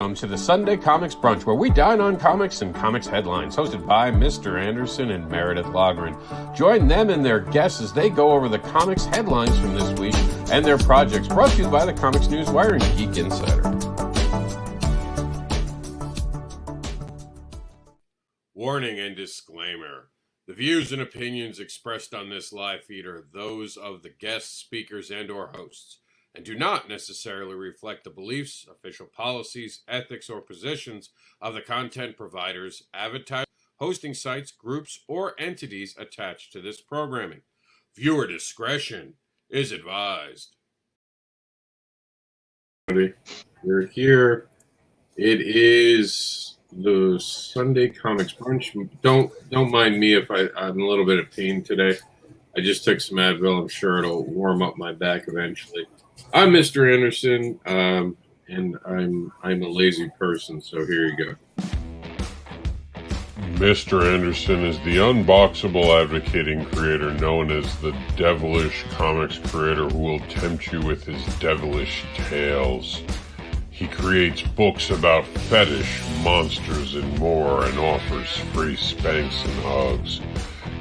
Welcome to the Sunday Comics Brunch, where we dine on comics and comics headlines, hosted by Mr. Anderson and Meredith Logren. Join them and their guests as they go over the comics headlines from this week and their projects, brought to you by the Comics News Wire and Geek Insider. Warning and disclaimer. The views and opinions expressed on this live feed are those of the guests, speakers, and or hosts, and do not necessarily reflect the beliefs, official policies, ethics, or positions of the content providers, advertisers, hosting sites, groups, or entities attached to this programming. Viewer discretion is advised. We're here. It is the Sunday Comics Brunch. Don't mind me if I'm a little bit of pain today. I just took some Advil. I'm sure it'll warm up my back eventually. I'm Mr. Anderson, and I'm a lazy person, so here you go. Mr. Anderson is the unboxable advocating creator known as the devilish comics creator who will tempt you with his devilish tales. He creates books about fetish, monsters, and more, and offers free spanks and hugs.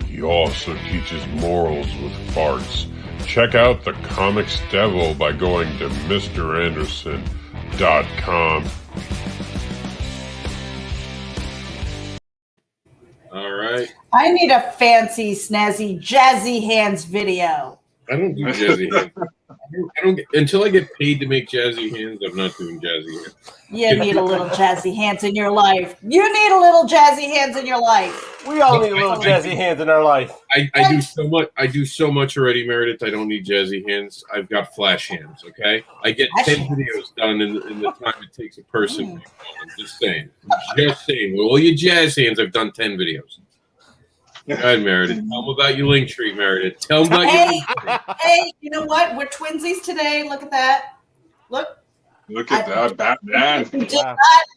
He also teaches morals with farts. Check out the Comics Devil by going to MrAnderson.com. All right. I need a fancy, snazzy, jazzy hands video. I don't do jazzy hands. I don't until I get paid to make jazzy hands, I'm not doing jazzy hands. You need a little jazzy hands in your life. You need a little jazzy hands in your life. We all need a little jazzy hands in our life. I do so much. I do so much already, Meredith. I don't need jazzy hands. I've got flash hands. Okay, I get 10 videos done in the time it takes a person. I'm just saying. Just saying. With all your jazz hands, I've done 10 videos. Go ahead, Meredith. Tell them about your link tree, Meredith. Tell them about your link tree. Hey, you know what? We're twinsies today. Look at that. Look at that, Batman.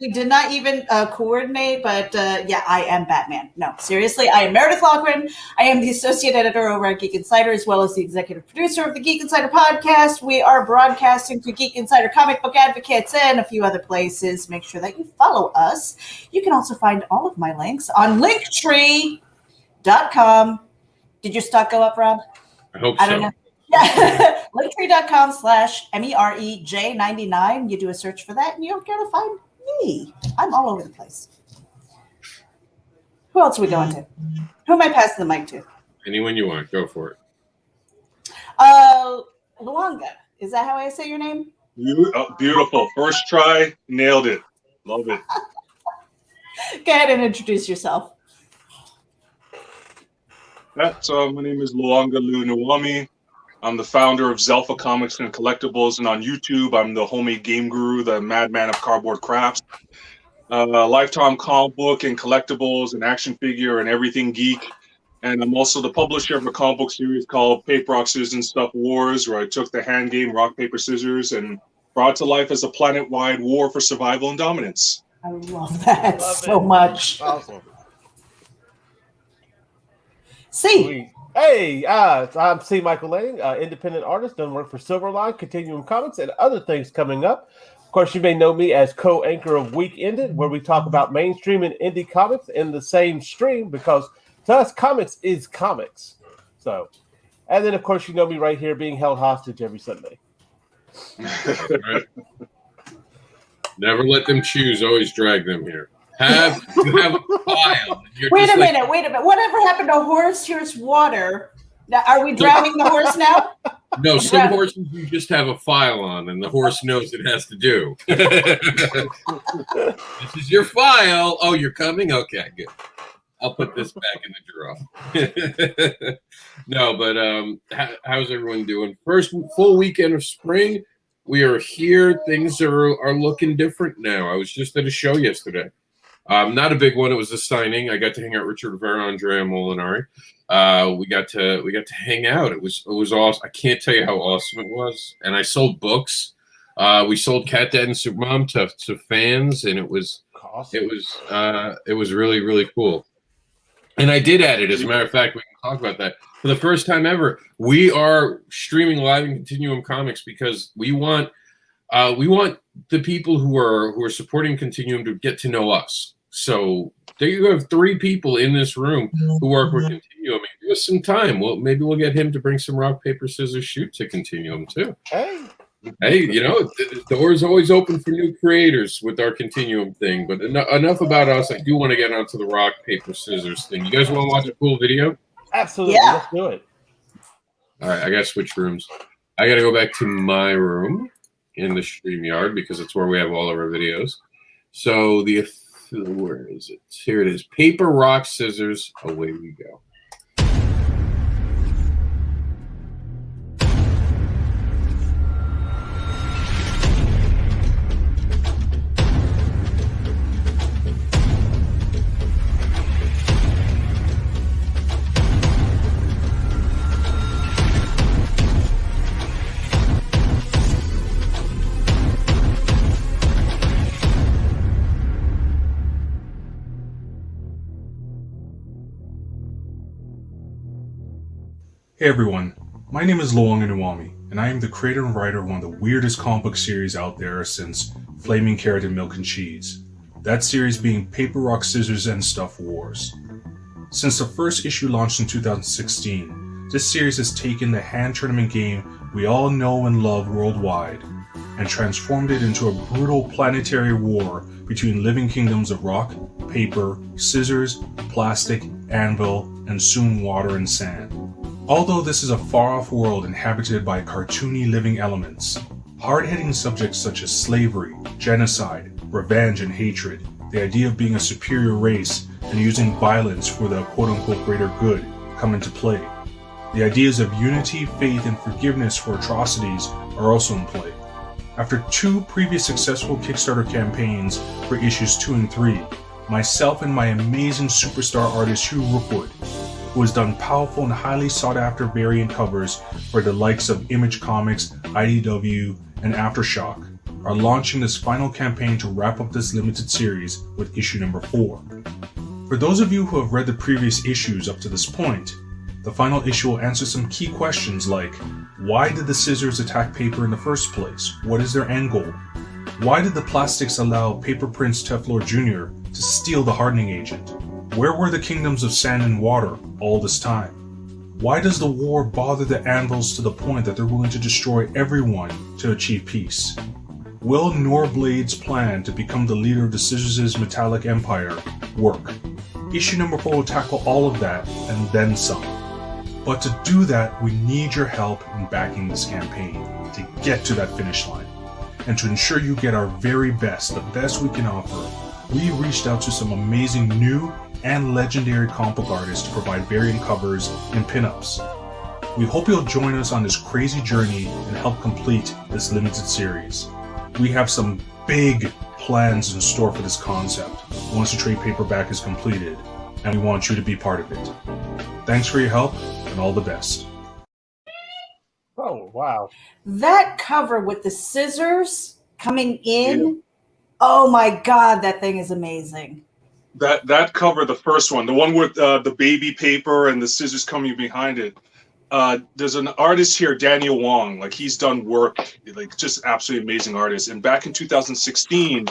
We did not even coordinate, but yeah, I am Batman. No, seriously, I am Meredith Logren. I am the associate editor over at Geek Insider, as well as the executive producer of the Geek Insider podcast. We are broadcasting to Geek Insider, Comic Book Advocates, and a few other places. Make sure that you follow us. You can also find all of my links on linktree.com. Did your stock go up, Rob? I hope so. I don't know. Yeah. Linktree.com/MEREJ99. You do a search for that and you're going to find me. I'm all over the place. Who else are we going to? Who am I passing the mic to? Anyone you want. Go for it. Luonga. Is that how I say your name? Beautiful. First try. Nailed it. Love it. Go ahead and introduce yourself. My name is Luonga Lunuwami. I'm the founder of Zelfa Comics and Collectibles, and on YouTube, I'm the homemade game guru, the madman of cardboard crafts. Lifetime comic book and collectibles and action figure and everything geek. And I'm also the publisher of a comic book series called Paper, Rock, Scissors, and Stuff Wars, where I took the hand game rock, paper, scissors and brought it to life as a planet-wide war for survival and dominance. I love that so much. Awesome. C. Hey, I'm C. Michael Lang, independent artist, done work for Silverline, Continuum Comics, and other things coming up. Of course, you may know me as co-anchor of Week Ended, where we talk about mainstream and indie comics in the same stream, because to us, comics is comics. So, and then, of course, you know me right here being held hostage every Sunday. Right. Never let them choose. Always drag them here. You have a file. Wait a minute. Whatever happened to horse? Here's water. Now, are we drowning the horse now? No, some horses you just have a file on, and the horse knows it has to do. This is your file. Oh, you're coming? Okay, good. I'll put this back in the drawer. No, but how's everyone doing? First full weekend of spring. We are here. Things are looking different now. I was just at a show yesterday. Not a big one. It was a signing. I got to hang out with Richard Rivera, Andrea Molinari. We got to hang out. It was awesome. I can't tell you how awesome it was. And I sold books. We sold Cat Dad and Supermom to fans, and it was awesome. It was really, really cool. And I did add it. As a matter of fact, we can talk about that. For the first time ever, we are streaming live in Continuum Comics because we want we want the people who are supporting Continuum to get to know us. So there you have 3 people in this room who work with Continuum. Give us some time. Well, maybe we'll get him to bring some rock, paper, scissors, shoot to Continuum too. Hey, the door is always open for new creators with our Continuum thing. But enough about us. I do want to get onto the rock, paper, scissors thing. You guys want to watch a cool video? Absolutely. Yeah. Let's do it. All right, I got to switch rooms. I got to go back to my room in the StreamYard because it's where we have all of our videos. So where is it? Here it is. Paper, rock, scissors. Away we go. Hey everyone, my name is Wong, and I am the creator and writer of one of the weirdest comic book series out there since Flaming Carrot and Milk and Cheese. That series being Paper, Rock, Scissors, and Stuff Wars. Since the first issue launched in 2016, this series has taken the hand tournament game we all know and love worldwide and transformed it into a brutal planetary war between living kingdoms of rock, paper, scissors, plastic, anvil, and soon water and sand. Although this is a far-off world inhabited by cartoony living elements, hard-hitting subjects such as slavery, genocide, revenge, and hatred, the idea of being a superior race and using violence for the quote-unquote greater good come into play. The ideas of unity, faith, and forgiveness for atrocities are also in play. After 2 previous successful Kickstarter campaigns for issues 2 and 3, myself and my amazing superstar artist Hugh Rookwood, who has done powerful and highly sought-after variant covers for the likes of Image Comics, IDW, and Aftershock, are launching this final campaign to wrap up this limited series with issue number 4. For those of you who have read the previous issues up to this point, the final issue will answer some key questions like, why did the scissors attack paper in the first place? What is their end goal? Why did the plastics allow Paper Prince Teflor Jr. to steal the hardening agent? Where were the kingdoms of sand and water all this time? Why does the war bother the anvils to the point that they're willing to destroy everyone to achieve peace? Will Norblade's plan to become the leader of the Scissors' metallic empire work? Issue number 4 will tackle all of that and then some. But to do that, we need your help in backing this campaign to get to that finish line. And to ensure you get our very best, the best we can offer, we reached out to some amazing new and legendary comic book artists to provide variant covers and pinups. We hope you'll join us on this crazy journey and help complete this limited series. We have some big plans in store for this concept once the trade paperback is completed, and we want you to be part of it. Thanks for your help, and all the best. Oh, wow. That cover with the scissors coming in, oh my God, that thing is amazing. That cover, the first one, the one with the baby paper and the scissors coming behind it. There's an artist here, Daniel Wong. Like, he's done work, like, just absolutely amazing artist. And back in 2016,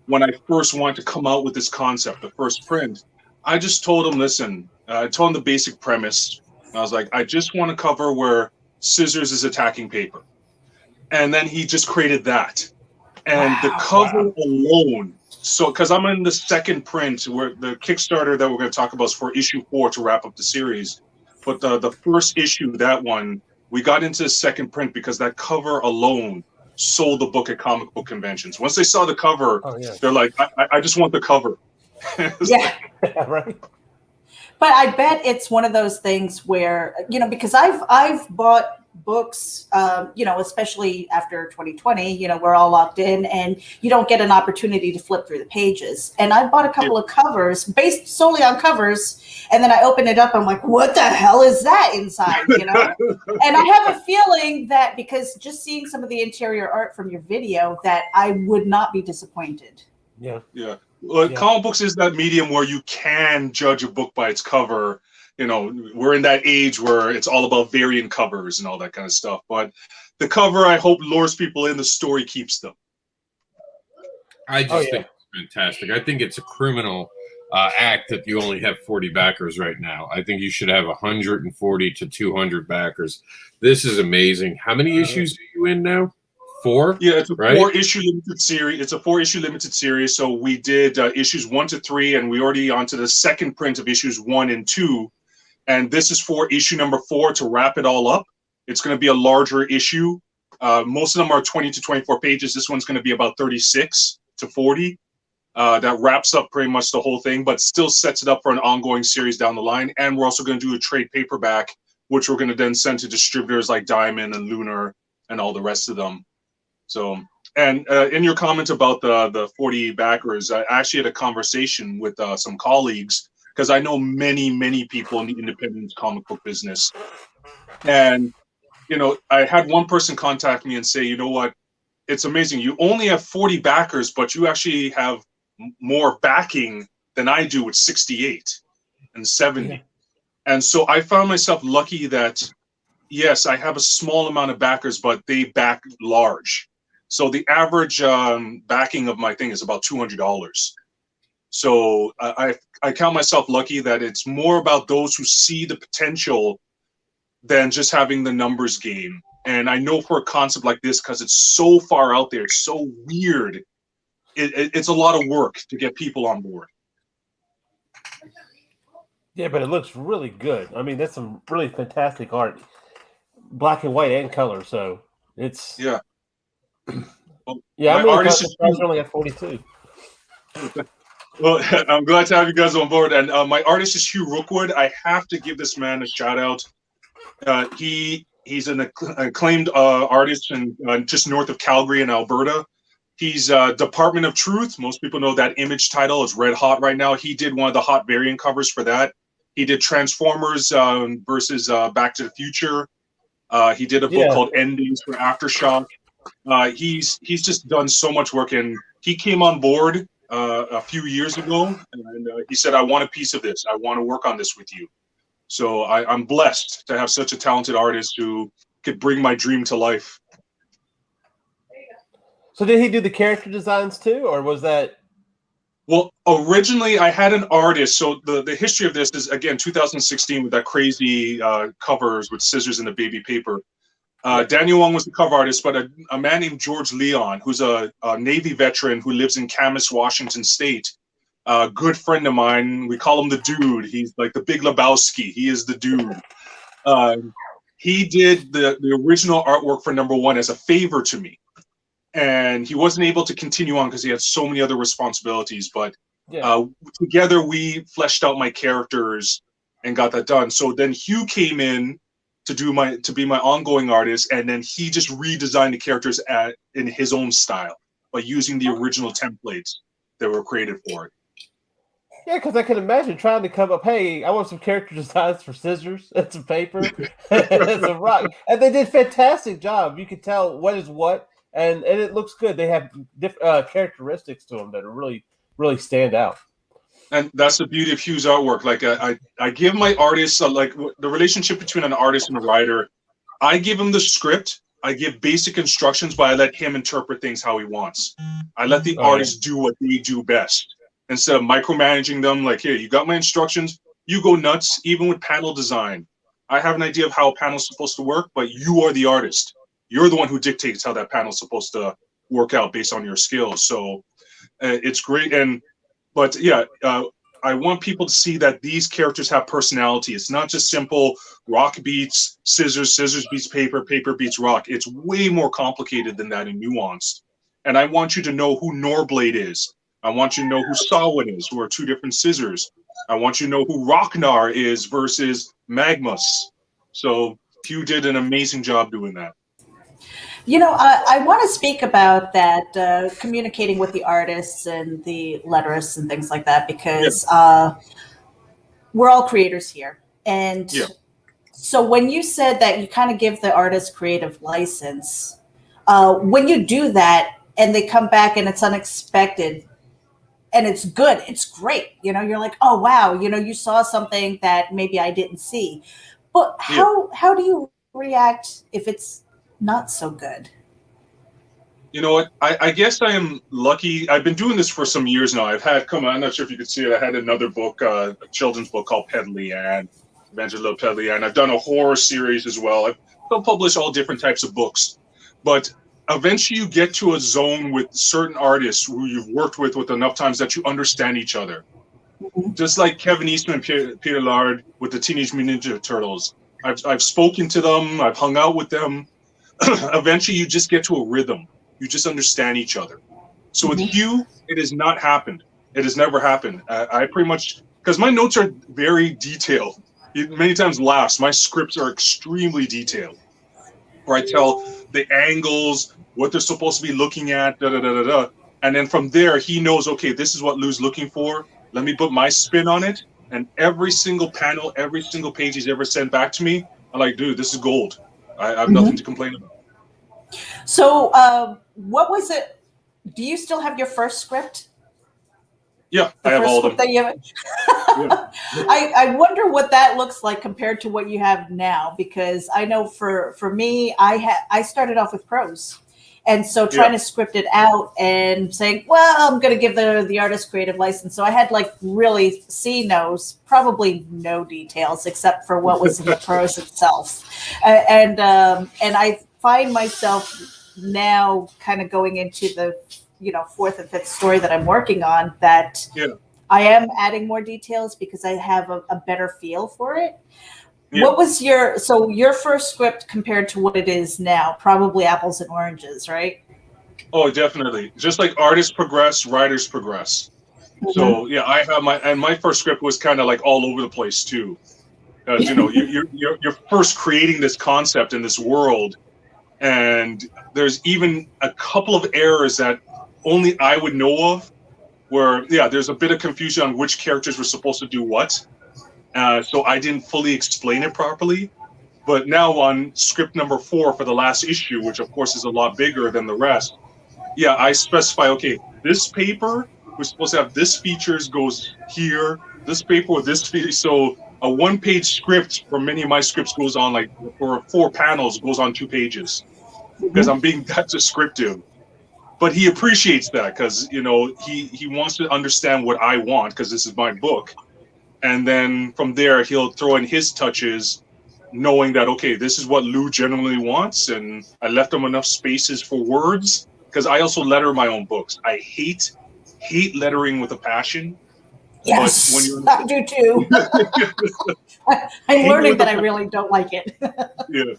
when I first wanted to come out with this concept, the first print, I just told him, listen, I told him the basic premise. I was like, I just want to cover where scissors is attacking paper. And then he just created that. And the cover alone, so because I'm in the second print, where the Kickstarter that we're going to talk about is for issue 4 to wrap up the series. But the first issue, that one, we got into the second print because that cover alone sold the book at comic book conventions. Once they saw the cover, they're like, I just want the cover. Yeah. Right. But I bet it's one of those things where, because I've bought books, especially after 2020, we're all locked in and you don't get an opportunity to flip through the pages. And I bought a couple of covers based solely on covers. And then I open it up. I'm like, what the hell is that inside? And I have a feeling that because just seeing some of the interior art from your video, that I would not be disappointed. Yeah. Yeah. Well, comic books is that medium where you can judge a book by its cover. We're in that age where it's all about variant covers and all that kind of stuff. But the cover, I hope, lures people in. The story keeps them. I just think it's fantastic. I think it's a criminal act that you only have 40 backers right now. I think you should have 140 to 200 backers. This is amazing. How many issues are you in now? 4? Yeah, it's a right? 4-issue limited series. It's a 4-issue limited series. So we did issues 1 to 3, and we already onto the second print of issues 1 and 2. And this is for issue number 4 to wrap it all up. It's going to be a larger issue. Most of them are 20 to 24 pages. This one's going to be about 36 to 40. That wraps up pretty much the whole thing, but still sets it up for an ongoing series down the line. And we're also going to do a trade paperback, which we're going to then send to distributors like Diamond and Lunar and all the rest of them. So, and in your comment about the 40 backers, I actually had a conversation with some colleagues, because I know many people in the independent comic book business. And, you know, I had one person contact me and say, you know what, it's amazing. You only have 40 backers, but you actually have more backing than I do with 68 and 70. Yeah. And so I found myself lucky that, yes, I have a small amount of backers, but they back large. So the average backing of my thing is about $200. So I count myself lucky that it's more about those who see the potential than just having the numbers game. And I know for a concept like this, because it's so far out there, it's so weird, it's a lot of work to get people on board. Yeah, but it looks really good. I mean, that's some really fantastic art, black and white and color. So it's yeah. Well, yeah, I'm really surprised only at 42. Well, I'm glad to have you guys on board. And my artist is Hugh Rookwood. I have to give this man a shout out. He's an acclaimed artist in just north of Calgary in Alberta. He's Department of Truth. Most people know that Image title is red hot right now. He did one of the hot variant covers for that. He did Transformers versus Back to the Future. He did a book called Endings for Aftershock. He's just done so much work, and he came on board a few years ago, and he said, I want a piece of this. I want to work on this with you. So I'm blessed to have such a talented artist who could bring my dream to life. So did he do the character designs too, or was that? Well, originally I had an artist. So the history of this is, again, 2016 with that crazy covers with scissors and the baby paper. Daniel Wong was the cover artist, but a man named George Leon, who's a Navy veteran who lives in Camas, Washington State, a good friend of mine. We call him the dude. He's like the Big Lebowski. He is the dude. He did the original artwork for #1 as a favor to me. And he wasn't able to continue on because he had so many other responsibilities. But together we fleshed out my characters and got that done. So then Hugh came in to be my ongoing artist, and then he just redesigned the characters in his own style by using the original templates that were created for it. Yeah, because I can imagine trying to come up, hey, I want some character designs for scissors and some paper and some rock. And they did a fantastic job. You could tell what is what, and it looks good. They have different characteristics to them that are really, really stand out. And that's the beauty of Hugh's artwork. Like I give my artists, like the relationship between an artist and a writer, I give him the script, I give basic instructions, but I let him interpret things how he wants. I let the artists do what they do best. Instead of micromanaging them, like, here, you got my instructions, you go nuts. Even with panel design, I have an idea of how a panel's supposed to work, but you are the artist. You're the one who dictates how that panel's supposed to work out based on your skills. So it's great. But yeah, I want people to see that these characters have personality. It's not just simple rock beats scissors, scissors beats paper, paper beats rock. It's way more complicated than that and nuanced. And I want you to know who Norblade is. I want you to know who Samhain is, who are two different scissors. I want you to know who Rocknar is versus Magmus. So Hugh did an amazing job doing that. You know, I want to speak about that, communicating with the artists and the letterists and things like that, because we're all creators here. And so when you said that you kind of give the artist creative license, when you do that and they come back and it's unexpected and it's good, it's great. You know, you're like, oh, wow, you know, you saw something that maybe I didn't see. But how do you react if it's not so good? You know what? I guess I am lucky. I've been doing this for some years now. I'm not sure if you could see it. I had another book, a children's book called Pedley Ann, Adventures of Pedley Ann. I've done a horror series as well. I've published all different types of books. But eventually you get to a zone with certain artists who you've worked with enough times that you understand each other. Mm-hmm. Just like Kevin Eastman and Peter Laird with the Teenage Mutant Ninja Turtles. I've spoken to them. I've hung out with them. Eventually you just get to a rhythm. You just understand each other. So with Hugh, it has not happened. It has never happened. I pretty much, because my notes are very detailed. Many times laughs. My scripts are extremely detailed. Where I tell the angles, what they're supposed to be looking at, and then from there he knows, okay, this is what Lou's looking for. Let me put my spin on it. And every single panel, every single page he's ever sent back to me, I'm like, dude, this is gold. I have nothing to complain about. So, what was it? Do you still have your first script? Yeah, I have all of them. Yeah. I wonder what that looks like compared to what you have now, because I know for me, I started off with prose. And so trying to script it out and saying, well, I'm going to give the artist creative license. So I had like really probably no details except for what was in the prose itself. And I find myself now kind of going into the, fourth and fifth story that I'm working on that I am adding more details because I have a better feel for it. Yeah. What was your first script compared to what it is now? Probably apples and oranges, right? Oh, definitely. Just like artists progress, writers progress. Mm-hmm. So yeah, I have my first script was kind of like all over the place too. Because you're first creating this concept in this world, and there's even a couple of errors that only I would know of. Where there's a bit of confusion on which characters were supposed to do what. So I didn't fully explain it properly. But now on script number 4 for the last issue, which of course is a lot bigger than the rest, I specify, okay, this paper, we're supposed to have this features goes here, this paper with this feature. So a 1-page script for many of my scripts goes on, like for 4 panels, goes on 2 pages. Because I'm being that descriptive. But he appreciates that because, he wants to understand what I want because this is my book. And then from there, he'll throw in his touches, knowing that, okay, this is what Lou generally wants. And I left him enough spaces for words because I also letter my own books. I hate lettering with a passion. Yes, I do too. I'm learning that I really don't like it. Yeah.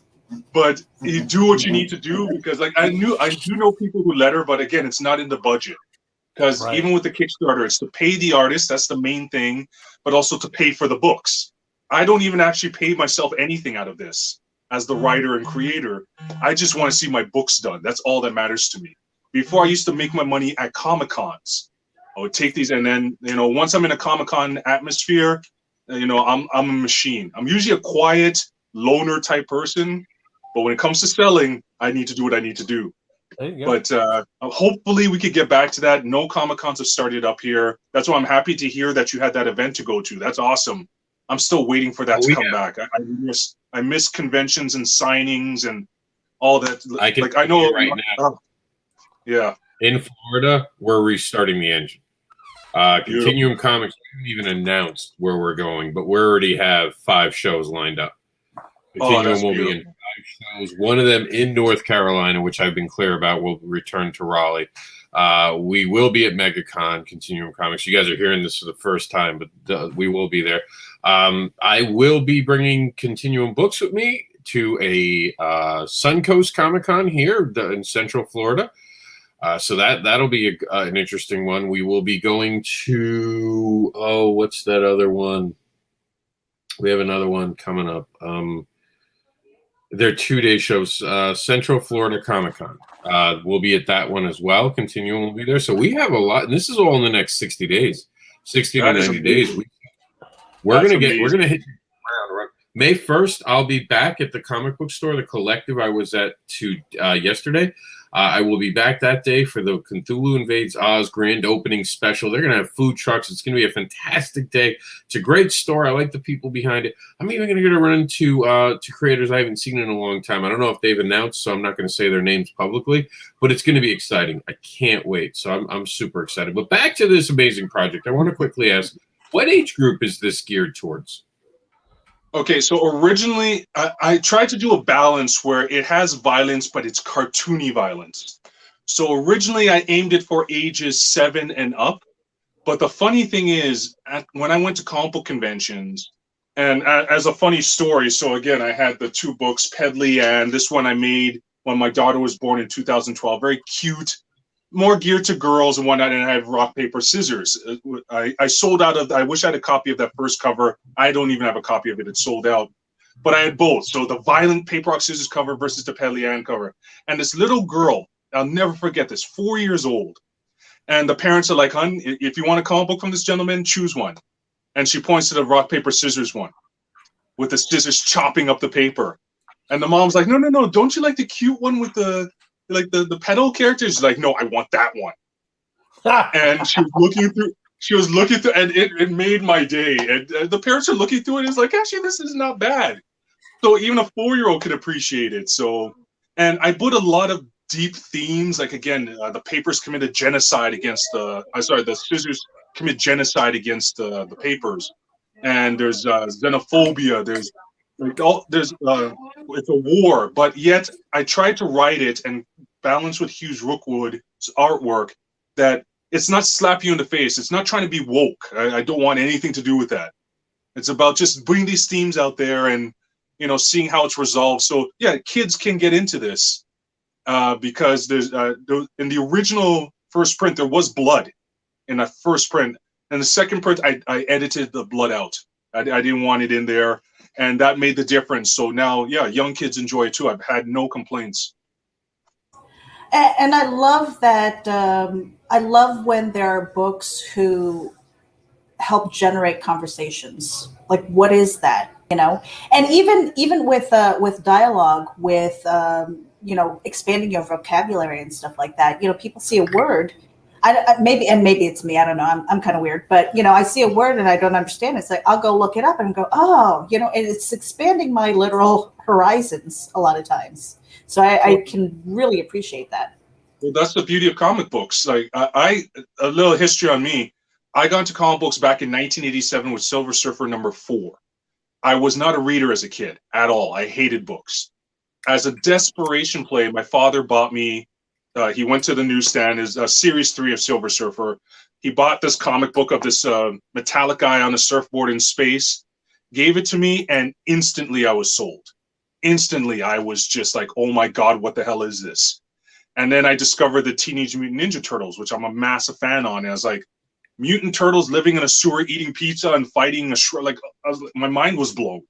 But you do what you need to do because I do know people who letter, but again, it's not in the budget. Because even with the Kickstarter, it's to pay the artist, that's the main thing, but also to pay for the books. I don't even actually pay myself anything out of this as the writer and creator. I just want to see my books done. That's all that matters to me. Before I used to make my money at Comic-Cons. I would take these and then, once I'm in a Comic-Con atmosphere, I'm a machine. I'm usually a quiet, loner type person, but when it comes to selling, I need to do what I need to do. But hopefully we could get back to that. No Comic-Cons have started up here. That's why I'm happy to hear that you had that event to go to. That's awesome. I'm still waiting for that to come back. I miss conventions and signings and all that. I know right now. In Florida, we're restarting the engine. Continuum Comics haven't even announced where we're going, but we already have 5 shows lined up. Continuum will be in 5 shows. One of them in North Carolina, which I've been clear about, will return to Raleigh. We will be at MegaCon, Continuum Comics. You guys are hearing this for the first time, but we will be there. I will be bringing Continuum books with me to a Suncoast Comic-Con here in Central Florida. So that'll be an interesting one. We will be going to, what's that other one? We have another one coming up. They're 2-day shows. Central Florida Comic-Con. We'll be at that one as well. Continuum will be there. So we have a lot, and this is all in the next 60 days. 60 to 90 days. We're gonna hit the ground running. May 1st, I'll be back at the comic book store, the Collective I was at yesterday. I will be back that day for the Cthulhu Invades Oz grand opening special. They're going to have food trucks. It's going to be a fantastic day. It's a great store. I like the people behind it. I'm even going to run into to creators I haven't seen in a long time. I don't know if they've announced, so I'm not going to say their names publicly, but it's going to be exciting. I can't wait. So I'm super excited. But back to this amazing project. I want to quickly ask, what age group is this geared towards? Okay, so originally I tried to do a balance where it has violence, but it's cartoony violence. So originally I aimed it for ages 7 and up. But the funny thing is, when I went to comic book conventions, and as a funny story, so again, I had the 2 books, Pedley, and this one I made when my daughter was born in 2012. Very cute, more geared to girls and whatnot, and I have rock, paper, scissors. I sold out of, I wish I had a copy of that first cover. I don't even have a copy of it. It's sold out. But I had both. So the violent paper, rock, scissors cover versus the Pedley Ann cover. And this little girl, I'll never forget this, 4 years old. And the parents are like, "Hun, if you want a comic book from this gentleman, choose one." And she points to the rock, paper, scissors one with the scissors chopping up the paper. And the mom's like, no, don't you like the cute one with the pedal characters? She's like, "No, I want that one." And she was looking through, and it made my day. And the parents are looking through it, and it's like, actually, this is not bad. So even a 4-year-old can appreciate it. So, and I put a lot of deep themes, like again, the papers committed genocide against the scissors commit genocide against the papers, and there's xenophobia. There's it's a war, but yet I tried to write it and balance with Hugh Rookwood's artwork that it's not slap you in the face. It's not trying to be woke. I don't want anything to do with that. It's about just bringing these themes out there and seeing how it's resolved. So yeah, kids can get into this. Because there's in the original first print there was blood in that first print, and the second print I edited the blood out. I didn't want it in there, and that made the difference. So now, yeah, young kids enjoy it too. I've had no complaints. And I love that. I love when there are books who help generate conversations. Like, what is that? And even with dialogue, with expanding your vocabulary and stuff like that. People see a word, maybe it's me. I don't know. I'm kind of weird, but I see a word and I don't understand. It's like I'll go look it up and go, oh, and it's expanding my literal horizons a lot of times. So I can really appreciate that. Well, that's the beauty of comic books. Like a little history on me. I got into comic books back in 1987 with Silver Surfer #4. I was not a reader as a kid at all. I hated books. As a desperation play, my father bought me, he went to the newsstand, is Series 3 of Silver Surfer. He bought this comic book of this metallic guy on a surfboard in space, gave it to me, and instantly I was sold. Instantly, I was just like, oh my God, what the hell is this? And then I discovered the Teenage Mutant Ninja Turtles, which I'm a massive fan on. And I was like, mutant turtles living in a sewer, eating pizza and fighting my mind was blown.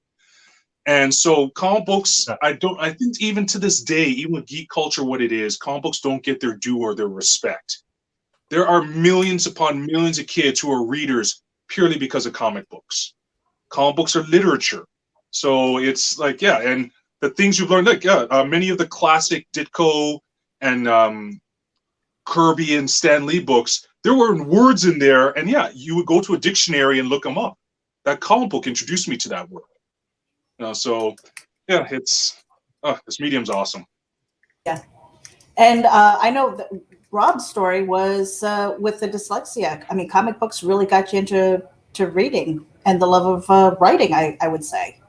And so comic books, I think even to this day, even with geek culture, what it is, comic books don't get their due or their respect. There are millions upon millions of kids who are readers purely because of comic books. Comic books are literature. So it's like, yeah, and the things you've learned, many of the classic Ditko and Kirby and Stan Lee books, there were words in there, and yeah, you would go to a dictionary and look them up. That comic book introduced me to that word. So yeah, this medium's awesome. Yeah, and I know that Rob's story was with the dyslexia. I mean, comic books really got you into reading and the love of writing. I would say.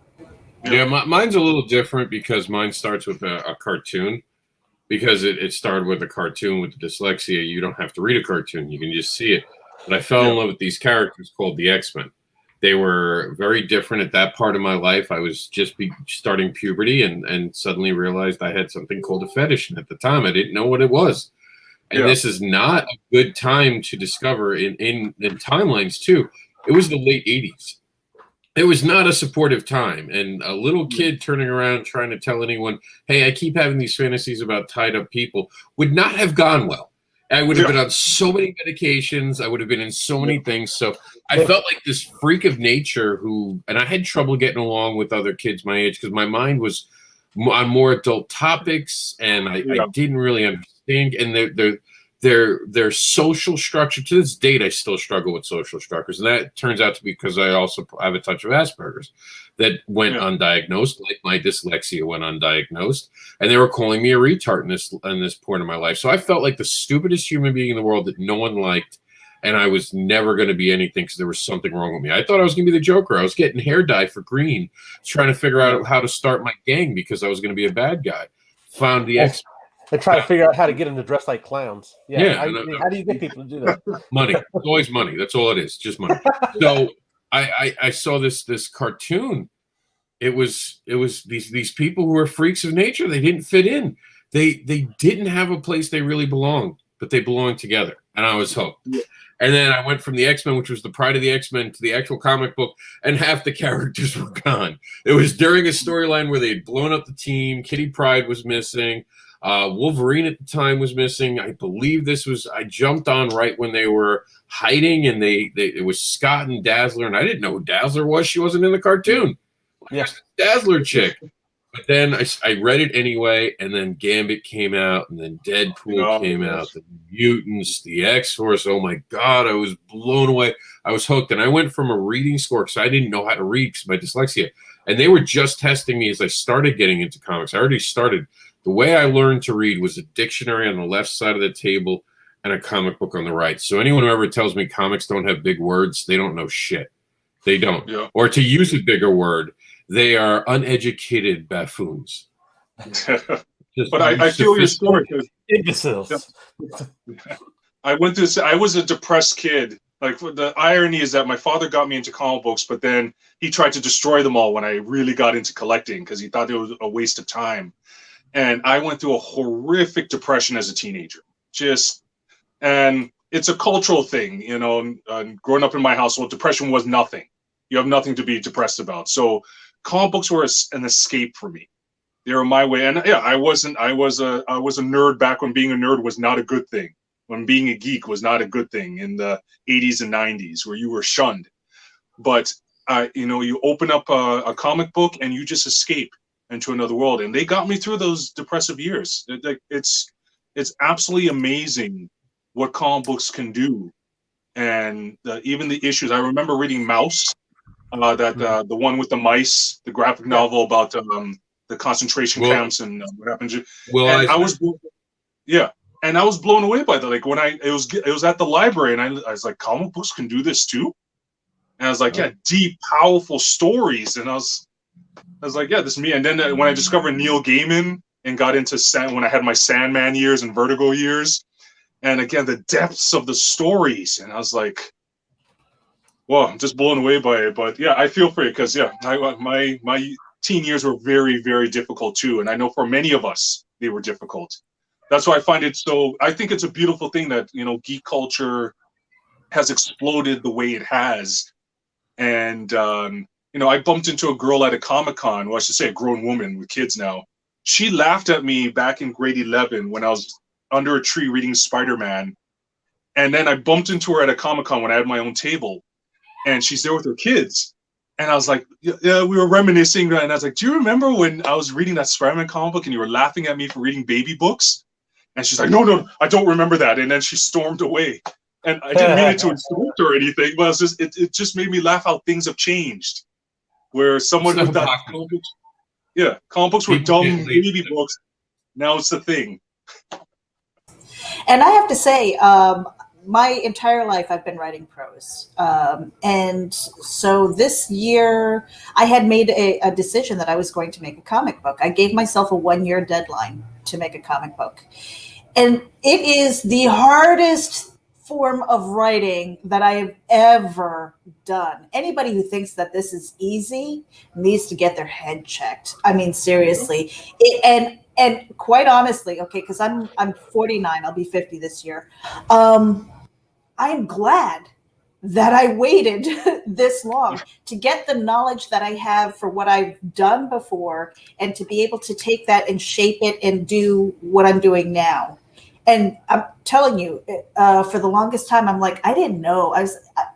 Yeah, mine's a little different because mine starts with a cartoon. Because it started with a cartoon with the dyslexia, you don't have to read a cartoon; you can just see it. But I fell in love with these characters called the X-Men. They were very different at that part of my life. I was just starting puberty and suddenly realized I had something called a fetish. And at the time, I didn't know what it was. And this is not a good time to discover in timelines, too. It was the late 80s. It was not a supportive time. And a little kid turning around trying to tell anyone, hey, I keep having these fantasies about tied up people would not have gone well. I would have been on so many medications. I would have been in so many things. So I felt like this freak of nature and I had trouble getting along with other kids my age because my mind was on more adult topics, and I didn't really understand. And their social structure, to this date, I still struggle with social structures, and that turns out to be because I also have a touch of Asperger's that went undiagnosed, like my dyslexia went undiagnosed, and they were calling me a retard in this point of my life. So I felt like the stupidest human being in the world that no one liked, and I was never going to be anything because there was something wrong with me. I thought I was going to be the Joker. I was getting hair dye for green, trying to figure out how to start my gang because I was going to be a bad guy. Found the and try to figure out how to get them to dress like clowns. How do you get people to do that? Money. It's always money. That's all it is. Just money. So I saw this cartoon. It was these people who were freaks of nature. They didn't fit in. They didn't have a place they really belonged, but they belonged together. And I was hooked. Yeah. And then I went from the X-Men, which was the pride of the X-Men, to the actual comic book, and half the characters were gone. It was during a storyline where they had blown up the team. Kitty Pryde was missing. Wolverine at the time was missing. I believe I jumped on right when they were hiding, and it was Scott and Dazzler, and I didn't know who Dazzler was. She wasn't in the cartoon. Yes, Dazzler chick. But then I read it anyway, and then Gambit came out, and then Deadpool came out, the Mutants, the X-Force. Oh my God, I was blown away. I was hooked, and I went from a reading score because I didn't know how to read because of my dyslexia, and they were just testing me as I started getting into comics. I already started. The way I learned to read was a dictionary on the left side of the table and a comic book on the right. So anyone who ever tells me comics don't have big words, they don't know shit. They don't. Yeah. Or to use a bigger word, they are uneducated buffoons. But I feel your story. Imbeciles. I was a depressed kid. Like, the irony is that my father got me into comic books, but then he tried to destroy them all when I really got into collecting because he thought it was a waste of time. And I went through a horrific depression as a teenager. And it's a cultural thing, you know. Growing up in my household, depression was nothing. You have nothing to be depressed about. So comic books were an escape for me. They were my way. And yeah, I was a nerd back when being a nerd was not a good thing. When being a geek was not a good thing in the 80s and 90s, where you were shunned. But you open up a comic book and you just escape into another world, and they got me through those depressive years. It's absolutely amazing what comic books can do, and even the issues. I remember reading Mouse, the one with the mice, the graphic novel about the concentration camps and what happened. I was blown away by that. Like when it was at the library, and I was like, comic books can do this too, and I was like, deep, powerful stories, and I was like, yeah, this is me. And then when I discovered Neil Gaiman and got into when I had my Sandman years and Vertigo years, and again, the depths of the stories, and I was like, well, I'm just blown away by it. But yeah, I feel for you because my teen years were very, very difficult too. And I know for many of us, they were difficult. That's why I think it's a beautiful thing that, geek culture has exploded the way it has. And, I bumped into a girl at a Comic-Con, well, I should say a grown woman with kids now. She laughed at me back in grade 11 when I was under a tree reading Spider-Man. And then I bumped into her at a Comic-Con when I had my own table. And she's there with her kids. And I was like, yeah, we were reminiscing. And I was like, do you remember when I was reading that Spider-Man comic book and you were laughing at me for reading baby books? And she's like, no, I don't remember that. And then she stormed away. And I didn't mean it to insult her or anything, but it just made me laugh how things have changed. Where someone with that comic books were dumb baby books. Now it's the thing. And I have to say, my entire life I've been writing prose. And so this year I had made a decision that I was going to make a comic book. I gave myself a 1-year deadline to make a comic book. And it is the hardest form of writing that I have ever done. Anybody who thinks that this is easy needs to get their head checked. I mean, seriously. And quite honestly, okay, because I'm 49, I'll be 50 this year. I'm glad that I waited this long to get the knowledge that I have for what I've done before and to be able to take that and shape it and do what I'm doing now. And I'm telling you, for the longest time, I'm like, I didn't know.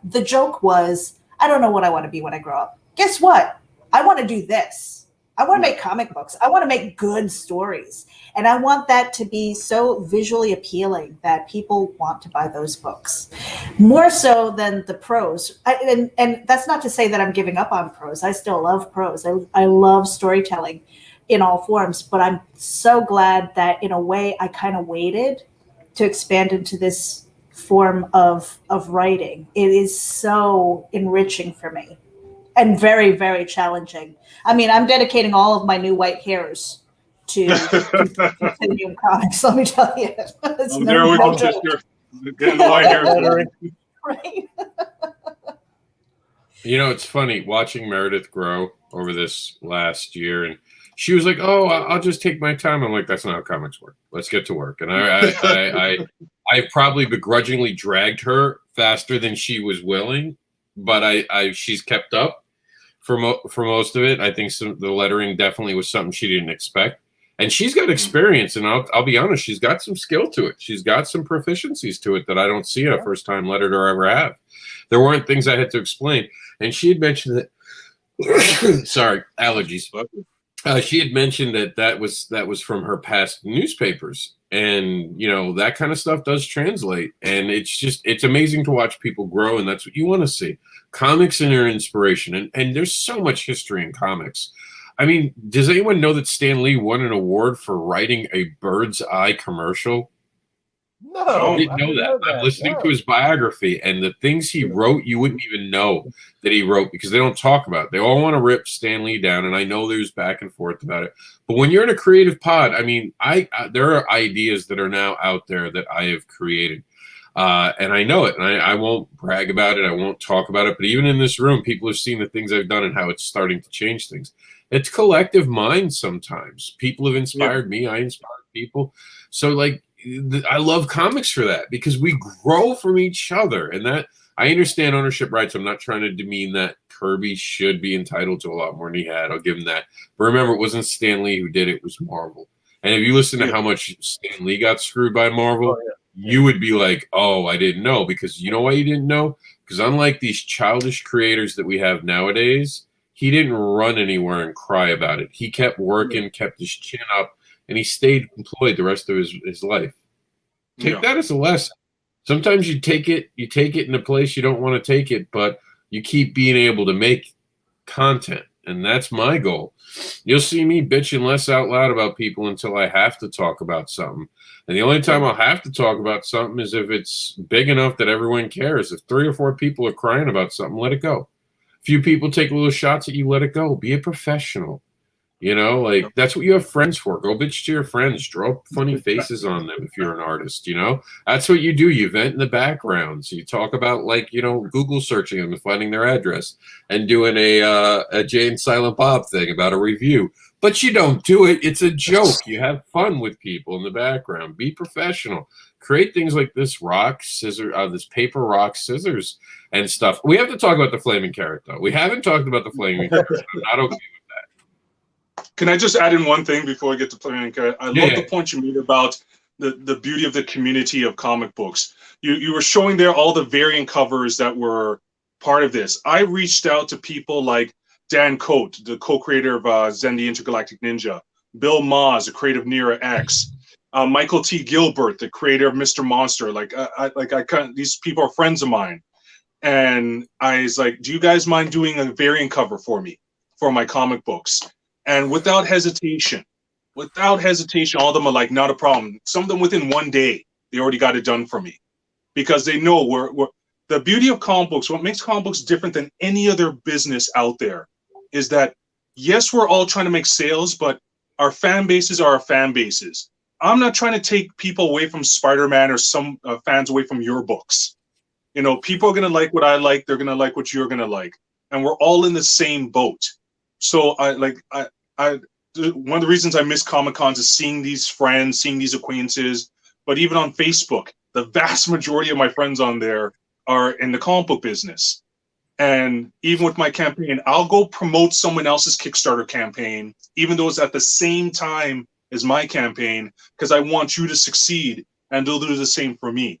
The joke was, I don't know what I want to be when I grow up. Guess what? I want to do this. I want to make comic books. I want to make good stories. And I want that to be so visually appealing that people want to buy those books. More so than the prose. And that's not to say that I'm giving up on prose. I still love prose. I love storytelling in all forms. But I'm so glad that in a way I kind of waited to expand into this form of writing. It is so enriching for me. And very, very challenging. I mean, I'm dedicating all of my new white hairs to Cnw Comics. Let me tell you, it's there we go, sister. Getting the white hair. Right. You know, it's funny watching Meredith grow over this last year, and she was like, "Oh, I'll just take my time." I'm like, "That's not how comics work. Let's get to work." And I probably begrudgingly dragged her faster than she was willing, but she's kept up for most of it. I think the lettering definitely was something she didn't expect, and she's got experience. And I'll be honest, she's got some skill to it. She's got some proficiencies to it that I don't see a first time letterer ever have. There weren't things I had to explain, and she had mentioned that. Sorry, allergies. She had mentioned that was from her past newspapers, and you know that kind of stuff does translate, and it's amazing to watch people grow, and that's what you want to see. Comics and their inspiration, and there's so much history in comics. I mean, does anyone know that Stan Lee won an award for writing a Bird's Eye commercial? No, I didn't know that. I'm listening to his biography, and the things he wrote, you wouldn't even know that he wrote because they don't talk about it. They all want to rip Stan Lee down, and I know there's back and forth about it. But when you're in a creative pod, I mean, there are ideas that are now out there that I have created. And I know it, and I won't brag about it. I won't talk about it. But even in this room, people have seen the things I've done and how it's starting to change things. It's collective mind sometimes. People have inspired me. I inspire people. So, like, I love comics for that because we grow from each other. And that I understand ownership rights. I'm not trying to demean that. Kirby should be entitled to a lot more than he had. I'll give him that. But remember, it wasn't Stan Lee who did it. It was Marvel. And if you listen to how much Stan Lee got screwed by Marvel, you would be like, oh, I didn't know. Because you know why you didn't know? Because unlike these childish creators that we have nowadays, he didn't run anywhere and cry about it. He kept working, kept his chin up, and he stayed employed the rest of his life. Take that as a lesson. Sometimes you take it in a place you don't want to take it, but you keep being able to make content. And that's my goal. You'll see me bitching less out loud about people until I have to talk about something. And the only time I'll have to talk about something is if it's big enough that everyone cares. If 3 or 4 people are crying about something, let it go. Few people take little shots at you, let it go. Be a professional. You know, like that's what you have friends for. Go bitch to your friends. Draw funny faces on them if you're an artist, you know? That's what you do. You vent in the backgrounds. You talk about, like, you know, Google searching them and finding their address and doing a Jay and Silent Bob thing about a review. But you don't do it. It's a joke. You have fun with people in the background. Be professional. Create things like this this paper, rock, scissors, and stuff. We have to talk about the flaming carrot, though. We haven't talked about the flaming carrot. I'm not okay with that. Can I just add in one thing before we get to flaming carrot? I love the point you made about the beauty of the community of comic books. You were showing there all the variant covers that were part of this. I reached out to people like Dan Coate, the co-creator of Zen the Intergalactic Ninja, Bill Maas, the creator of Nera X, Michael T. Gilbert, the creator of Mr. Monster. These people are friends of mine. And I was like, do you guys mind doing a variant cover for me, for my comic books? And without hesitation, all of them are like, not a problem. Some of them within one day, they already got it done for me. Because they know we're the beauty of comic books, what makes comic books different than any other business out there is that, yes, we're all trying to make sales, but our fan bases are our fan bases. I'm not trying to take people away from Spider-Man or some fans away from your books. You know, people are going to like what I like. They're going to like what you're going to like. And we're all in the same boat. So one of the reasons I miss Comic-Cons is seeing these friends, seeing these acquaintances. But even on Facebook, the vast majority of my friends on there are in the comic book business. And even with my campaign, I'll go promote someone else's Kickstarter campaign, even though it's at the same time as my campaign, because I want you to succeed, and they'll do the same for me.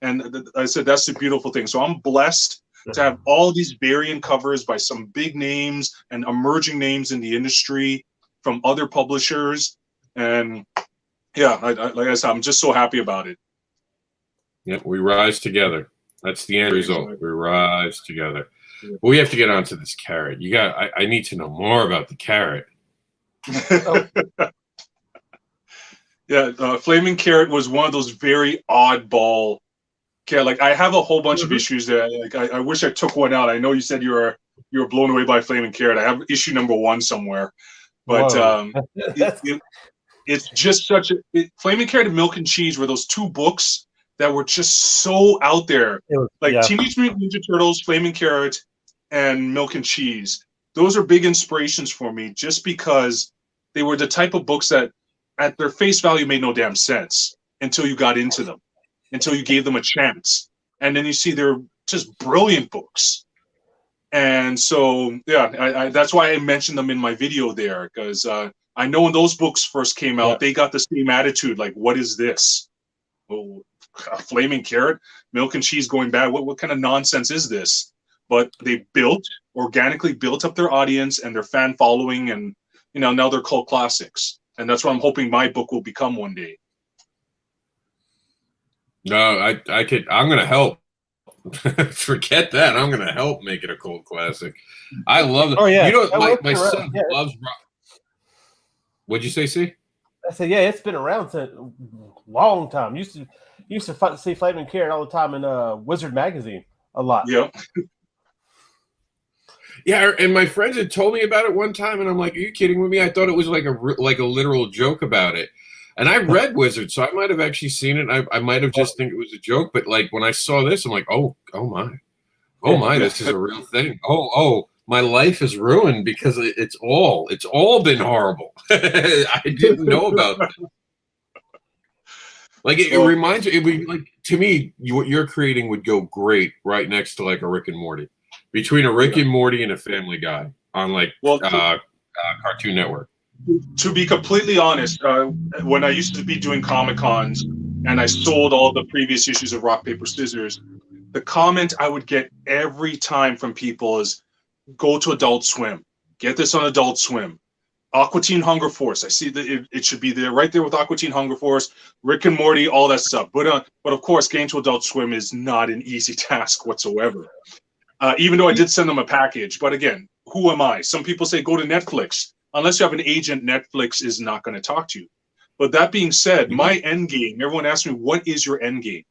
And I said, that's the beautiful thing. So I'm blessed to have all these variant covers by some big names and emerging names in the industry. from other publishers, and yeah, like I said, I'm just so happy about it. Yeah, we rise together. That's the end result. We rise together. But we have to get onto this carrot. I need to know more about the carrot. Yeah, Flaming Carrot was one of those very oddball. Like I have a whole bunch of issues there. Like I wish I took one out. I know you said you were blown away by Flaming Carrot. I have issue number 1 somewhere, but it's just such a Flaming Carrot and Milk and Cheese were those 2 books that were just so out there. Teenage Mutant Ninja Turtles, Flaming Carrot, and Milk and Cheese. Those are big inspirations for me, just because they were the type of books that, at their face value, made no damn sense until you got into them, until you gave them a chance, and then you see they're just brilliant books. And so, yeah, that's why I mentioned them in my video there, because I know when those books first came out, they got the same attitude, like, what is this? Oh, a Flaming Carrot, Milk and Cheese going bad. What kind of nonsense is this? But they organically built up their audience and their fan following, and now they're cult classics. And that's what I'm hoping my book will become one day. No, I'm gonna help. Forget that. I'm gonna help make it a cult classic. I love it. Oh yeah, my son loves rock. What'd you say, C? I said, yeah, it's been around since a long time. Used to see Flaming Carrot all the time in Wizard magazine a lot. Yeah. Yeah, and my friends had told me about it one time, and I'm like, "Are you kidding with me?" I thought it was like a literal joke about it. And I read Wizard, so I might have actually seen it. I might have just think it was a joke, but like when I saw this, I'm like, oh my, this is a real thing. Oh, my life is ruined because it's all been horrible. I didn't know about that. Like it reminds me, to me, what you're creating would go great right next to like a Rick and Morty, between a Rick and Morty and a Family Guy on Cartoon Network. To be completely honest, when I used to be doing Comic Cons and I sold all the previous issues of Rock, Paper, Scissors, the comment I would get every time from people is, go to Adult Swim. Get this on Adult Swim. Aqua Teen Hunger Force. I see that it should be there, right there with Aqua Teen Hunger Force, Rick and Morty, all that stuff. But of course, getting to Adult Swim is not an easy task whatsoever. Even though I did send them a package. But again, who am I? Some people say go to Netflix. Unless you have an agent, Netflix is not going to talk to you. But that being said, my end game, everyone asks me, what is your end game?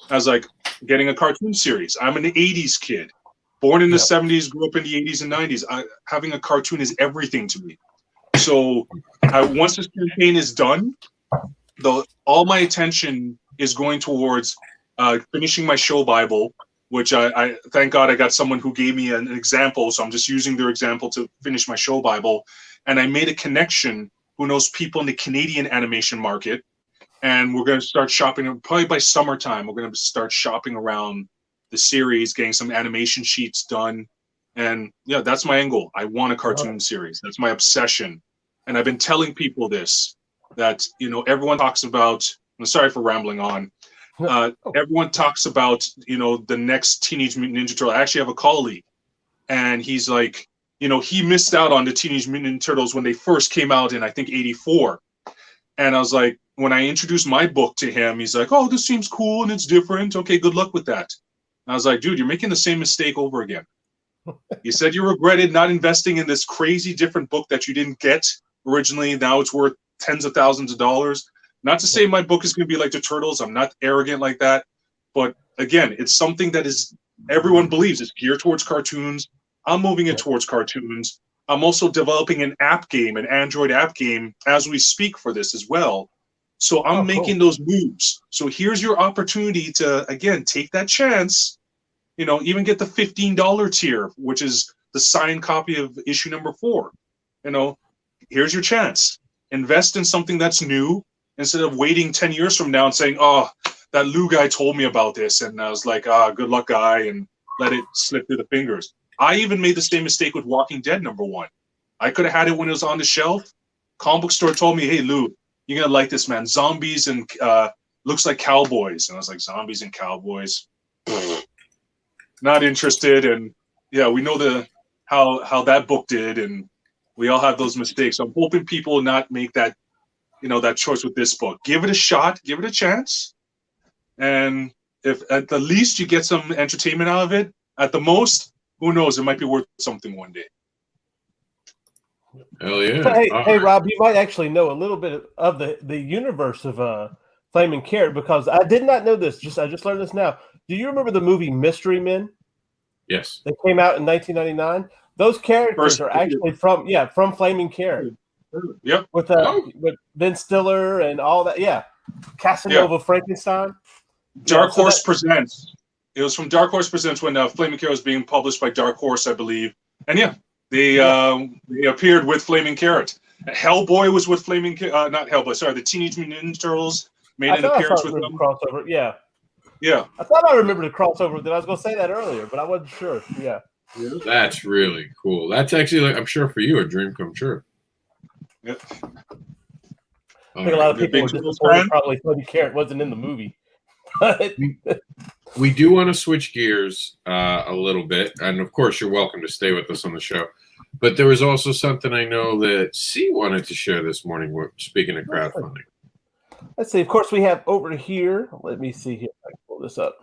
I was like, getting a cartoon series. I'm an 80s kid. Born in the 70s, grew up in the 80s and 90s. Having a cartoon is everything to me. So once this campaign is done, all my attention is going towards finishing my show Bible, which I thank God I got someone who gave me an example. So I'm just using their example to finish my show Bible. And I made a connection who knows people in the Canadian animation market. And we're going to start shopping, probably by summertime, we're going to start shopping around the series, getting some animation sheets done. And yeah, that's my end goal. I want a cartoon series. That's my obsession. And I've been telling people this, that, everyone talks about, I'm sorry for rambling on. Everyone talks about, the next Teenage Mutant Ninja Turtle. I actually have a colleague, and he's like, he missed out on the Teenage Mutant Ninja Turtles when they first came out in, I think, '84. And I was like, when I introduced my book to him, he's like, oh, this seems cool and it's different. Okay, good luck with that. And I was like, dude, you're making the same mistake over again. You said you regretted not investing in this crazy different book that you didn't get originally. Now it's worth tens of thousands of dollars. Not to say my book is going to be like the Turtles. I'm not arrogant like that. But again, it's something that is, everyone believes it's geared towards cartoons. I'm moving it towards cartoons. I'm also developing an app game, an Android app game, as we speak for this as well. So I'm making those moves. So here's your opportunity to, again, take that chance, even get the $15 tier, which is the signed copy of issue number 4. Here's your chance. Invest in something that's new instead of waiting 10 years from now and saying, oh, that Lou guy told me about this. And I was like, good luck, guy, and let it slip through the fingers. I even made the same mistake with Walking Dead #1. I could have had it when it was on the shelf. Comic book store told me, hey, Lou, you're going to like this, man. Zombies and looks like cowboys. And I was like, zombies and cowboys? Not interested. And yeah, we know how that book did. And We all have those mistakes. I'm hoping people will not make that, that choice with this book. Give it a shot, give it a chance. And if at the least you get some entertainment out of it, at the most, who knows, it might be worth something one day. Hell yeah. So, hey, Rob, you might actually know a little bit of the universe of Flaming Carrot, because I did not know this. I just learned this now. Do you remember the movie Mystery Men? Yes. That came out in 1999. Those characters are actually from Flaming Carrot. Yep. With Ben Stiller and all that. Yeah. Casanova Frankenstein. Dark Horse Presents. It was from Dark Horse Presents when Flaming Carrot was being published by Dark Horse, I believe. And they appeared with Flaming Carrot. Hellboy was with Flaming Carrot. Not Hellboy, sorry. The Teenage Mutant Ninja Turtles made an appearance with them. Crossover. Yeah. Yeah. I thought I remembered a crossover. That I was going to say that earlier, but I wasn't sure. Yeah. That's really cool. That's actually, I'm sure for you, a dream come true. Yeah. I think a lot of people were disappointed probably Flaming Carrot wasn't in the movie. We do want to switch gears a little bit, and of course you're welcome to stay with us on the show, but there was also something I know that C wanted to share this morning. Speaking of crowdfunding, let's see. Of course, we have over here, let me see here, I can pull this up.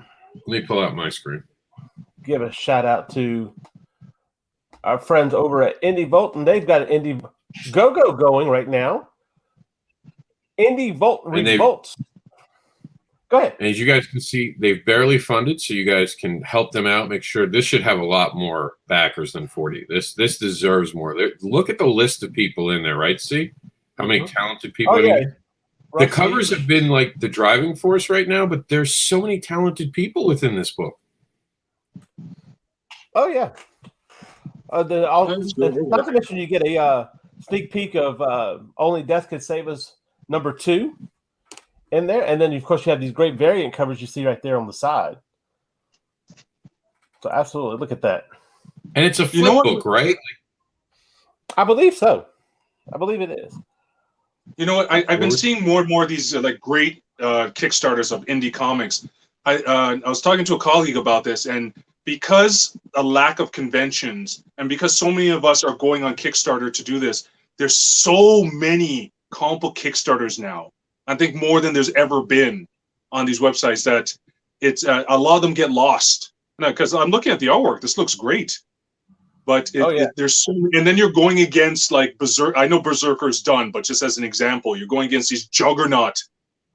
Let me pull out my screen. Give a shout out to our friends over at Indie Volt, and they've got an Indiegogo going right now. Indie Volt Revolts. Go ahead. And as you guys can see, they've barely funded, so you guys can help them out. Make sure this should have a lot more backers than 40. This deserves more. Look at the list of people in there, right? See how many talented people. The covers have been like the driving force right now, but there's so many talented people within this book. Oh yeah. Not to mention, you get a sneak peek of Only Death Could Save Us #2. In there, and then of course you have these great variant covers you see right there on the side. So absolutely, look at that. And it's a flip book, right? I believe so. I believe it is. You know what? I've been seeing more and more of these great Kickstarters of indie comics. I was talking to a colleague about this, and because a lack of conventions, and because so many of us are going on Kickstarter to do this, there's so many comic book Kickstarters now. I think more than there's ever been on these websites, that it's a lot of them get lost. Because I'm looking at the artwork, this looks great, but there's so many, and then you're going against like Berserk. I know Berserker's done, but just as an example, you're going against these juggernaut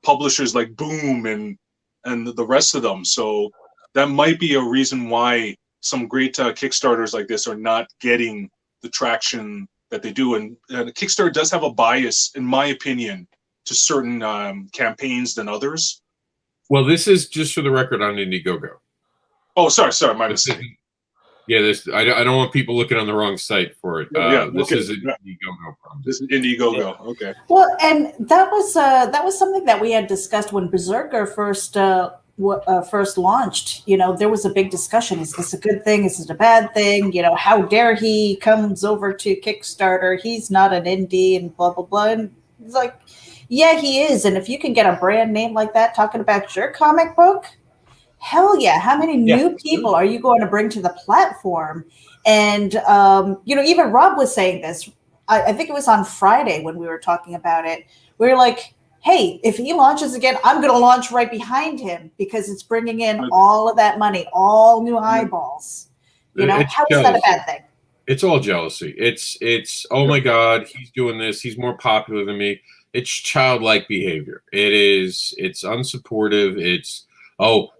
publishers like Boom and the rest of them. So that might be a reason why some great Kickstarters like this are not getting the traction that they do. And Kickstarter does have a bias, in my opinion, to certain campaigns than others. Well, this is just for the record on Indiegogo. Oh, sorry, my mistake. Yeah, I don't want people looking on the wrong site for it. This is Indiegogo. This is Indiegogo. Okay. Well, and that was something that we had discussed when Berserker first launched. There was a big discussion. Is this a good thing? Is it a bad thing? How dare he comes over to Kickstarter? He's not an indie and blah blah blah. And it's like, yeah, he is. And if you can get a brand name like that talking about your comic book, hell yeah. How many new people are you going to bring to the platform? And, even Rob was saying this. I think it was on Friday when we were talking about it. We were like, hey, if he launches again, I'm going to launch right behind him because it's bringing in all of that money, all new eyeballs. How is that a bad thing? It's all jealousy. It's oh my God, he's doing this. He's more popular than me. It's childlike behavior. It's unsupportive. It's,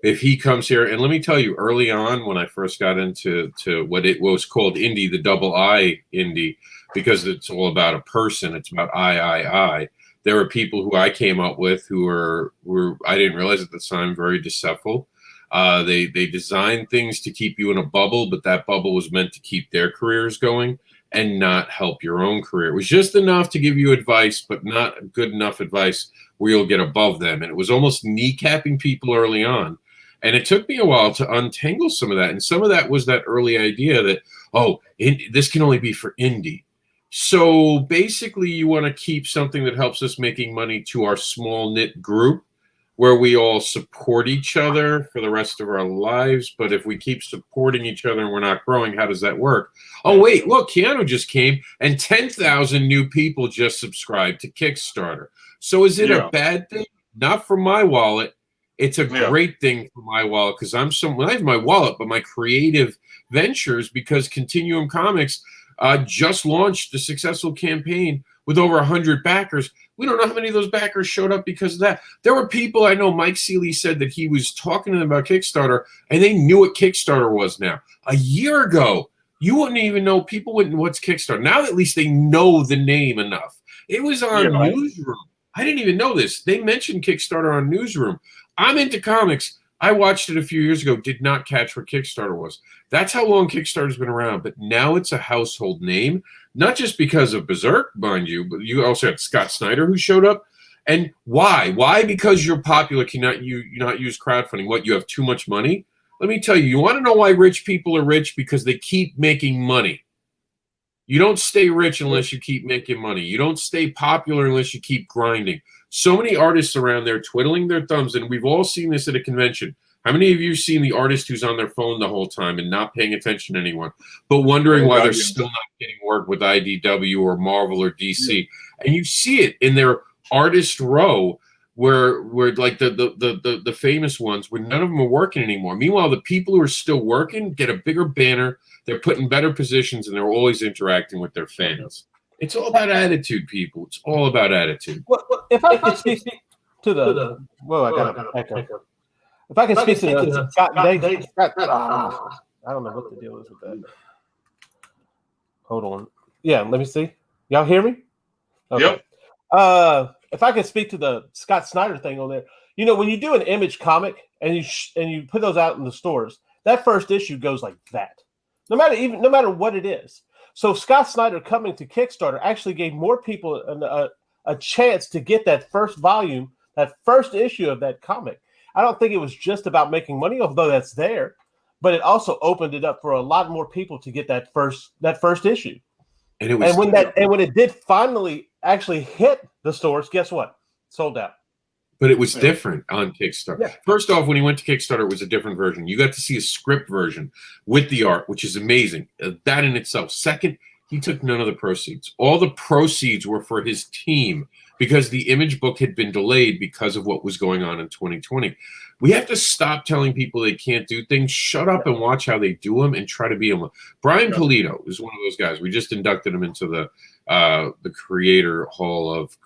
if he comes here, and let me tell you, early on when I first got into what it was called indie, the double I indie, because it's all about a person. It's about I. There were people who I came up with who were I didn't realize at the time, very deceitful. They designed things to keep you in a bubble, but that bubble was meant to keep their careers going and not help your own career. It was just enough to give you advice, but not good enough advice where you'll get above them. And it was almost kneecapping people early on. And it took me a while to untangle some of that. And some of that was that early idea that, this can only be for indie. So basically you want to keep something that helps us making money to our small knit group where we all support each other for the rest of our lives. But if we keep supporting each other and we're not growing, how does that work? Oh, wait, look, Keanu just came and 10,000 new people just subscribed to Kickstarter. So is it a bad thing? Not for my wallet. It's a great thing for my wallet because I have my wallet, but my creative ventures, because Continuum Comics just launched a successful campaign with over 100 backers. We don't know how many of those backers showed up because of that. There were people, I know Mike Seeley said that he was talking to them about Kickstarter, and they knew what Kickstarter was now. A year ago, you wouldn't even know. People wouldn't know what's Kickstarter. Now at least they know the name enough. It was on Newsroom. I didn't even know this. They mentioned Kickstarter on Newsroom. I'm into comics. I watched it a few years ago, did not catch what Kickstarter was. That's how long Kickstarter's been around, but now it's a household name, not just because of Berserk, mind you, but you also had Scott Snyder who showed up. And why? Why? Because you're popular, cannot you not use crowdfunding? What, you have too much money? Let me tell you, you want to know why rich people are rich? Because they keep making money. You don't stay rich unless you keep making money. You don't stay popular unless you keep grinding. So many artists around there twiddling their thumbs, and we've all seen this at a convention. How many of you have seen the artist who's on their phone the whole time and not paying attention to anyone, but wondering why they're still not getting work with IDW or Marvel or DC? And you see it in their artist row where like the famous ones, where none of them are working anymore. Meanwhile, the people who are still working get a bigger banner, they're put in better positions, and they're always interacting with their fans. It's all about attitude, people. It's all about attitude. Well, if I could speak to the I got to echo. If I can speak to the Scott, I don't know what the deal is with that. Hold on. Yeah, let me see. Y'all hear me? Okay. Yep. If I could speak to the Scott Snyder thing on there, you know, when you do an Image comic and you put those out in the stores, that first issue goes like that. No matter what it is. So Scott Snyder coming to Kickstarter actually gave more people a chance to get that first volume, that first issue of that comic. I don't think it was just about making money, although that's there, but it also opened it up for a lot more people to get that first issue. And when it did finally actually hit the stores, guess what? Sold out. But it was different on Kickstarter. Yeah. First off, when he went to Kickstarter, it was a different version. You got to see a script version with the art, which is amazing. That in itself. Second, he took none of the proceeds. All the proceeds were for his team because the Image book had been delayed because of what was going on in 2020. We have to stop telling people they can't do things. Shut up and watch how they do them and try to be them. Brian Pulido is one of those guys. We just inducted him into the Creator Hall of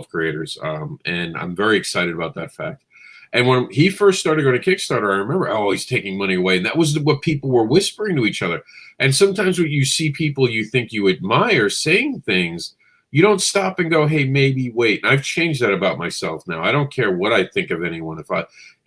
Creators, and I'm very excited about that fact. And when he first started going to Kickstarter, I remember, oh, he's taking money away, and that was what people were whispering to each other. And sometimes when you see people you think you admire saying things, you don't stop and go, hey, maybe wait. And I've changed that about myself now. I don't care what I think of anyone.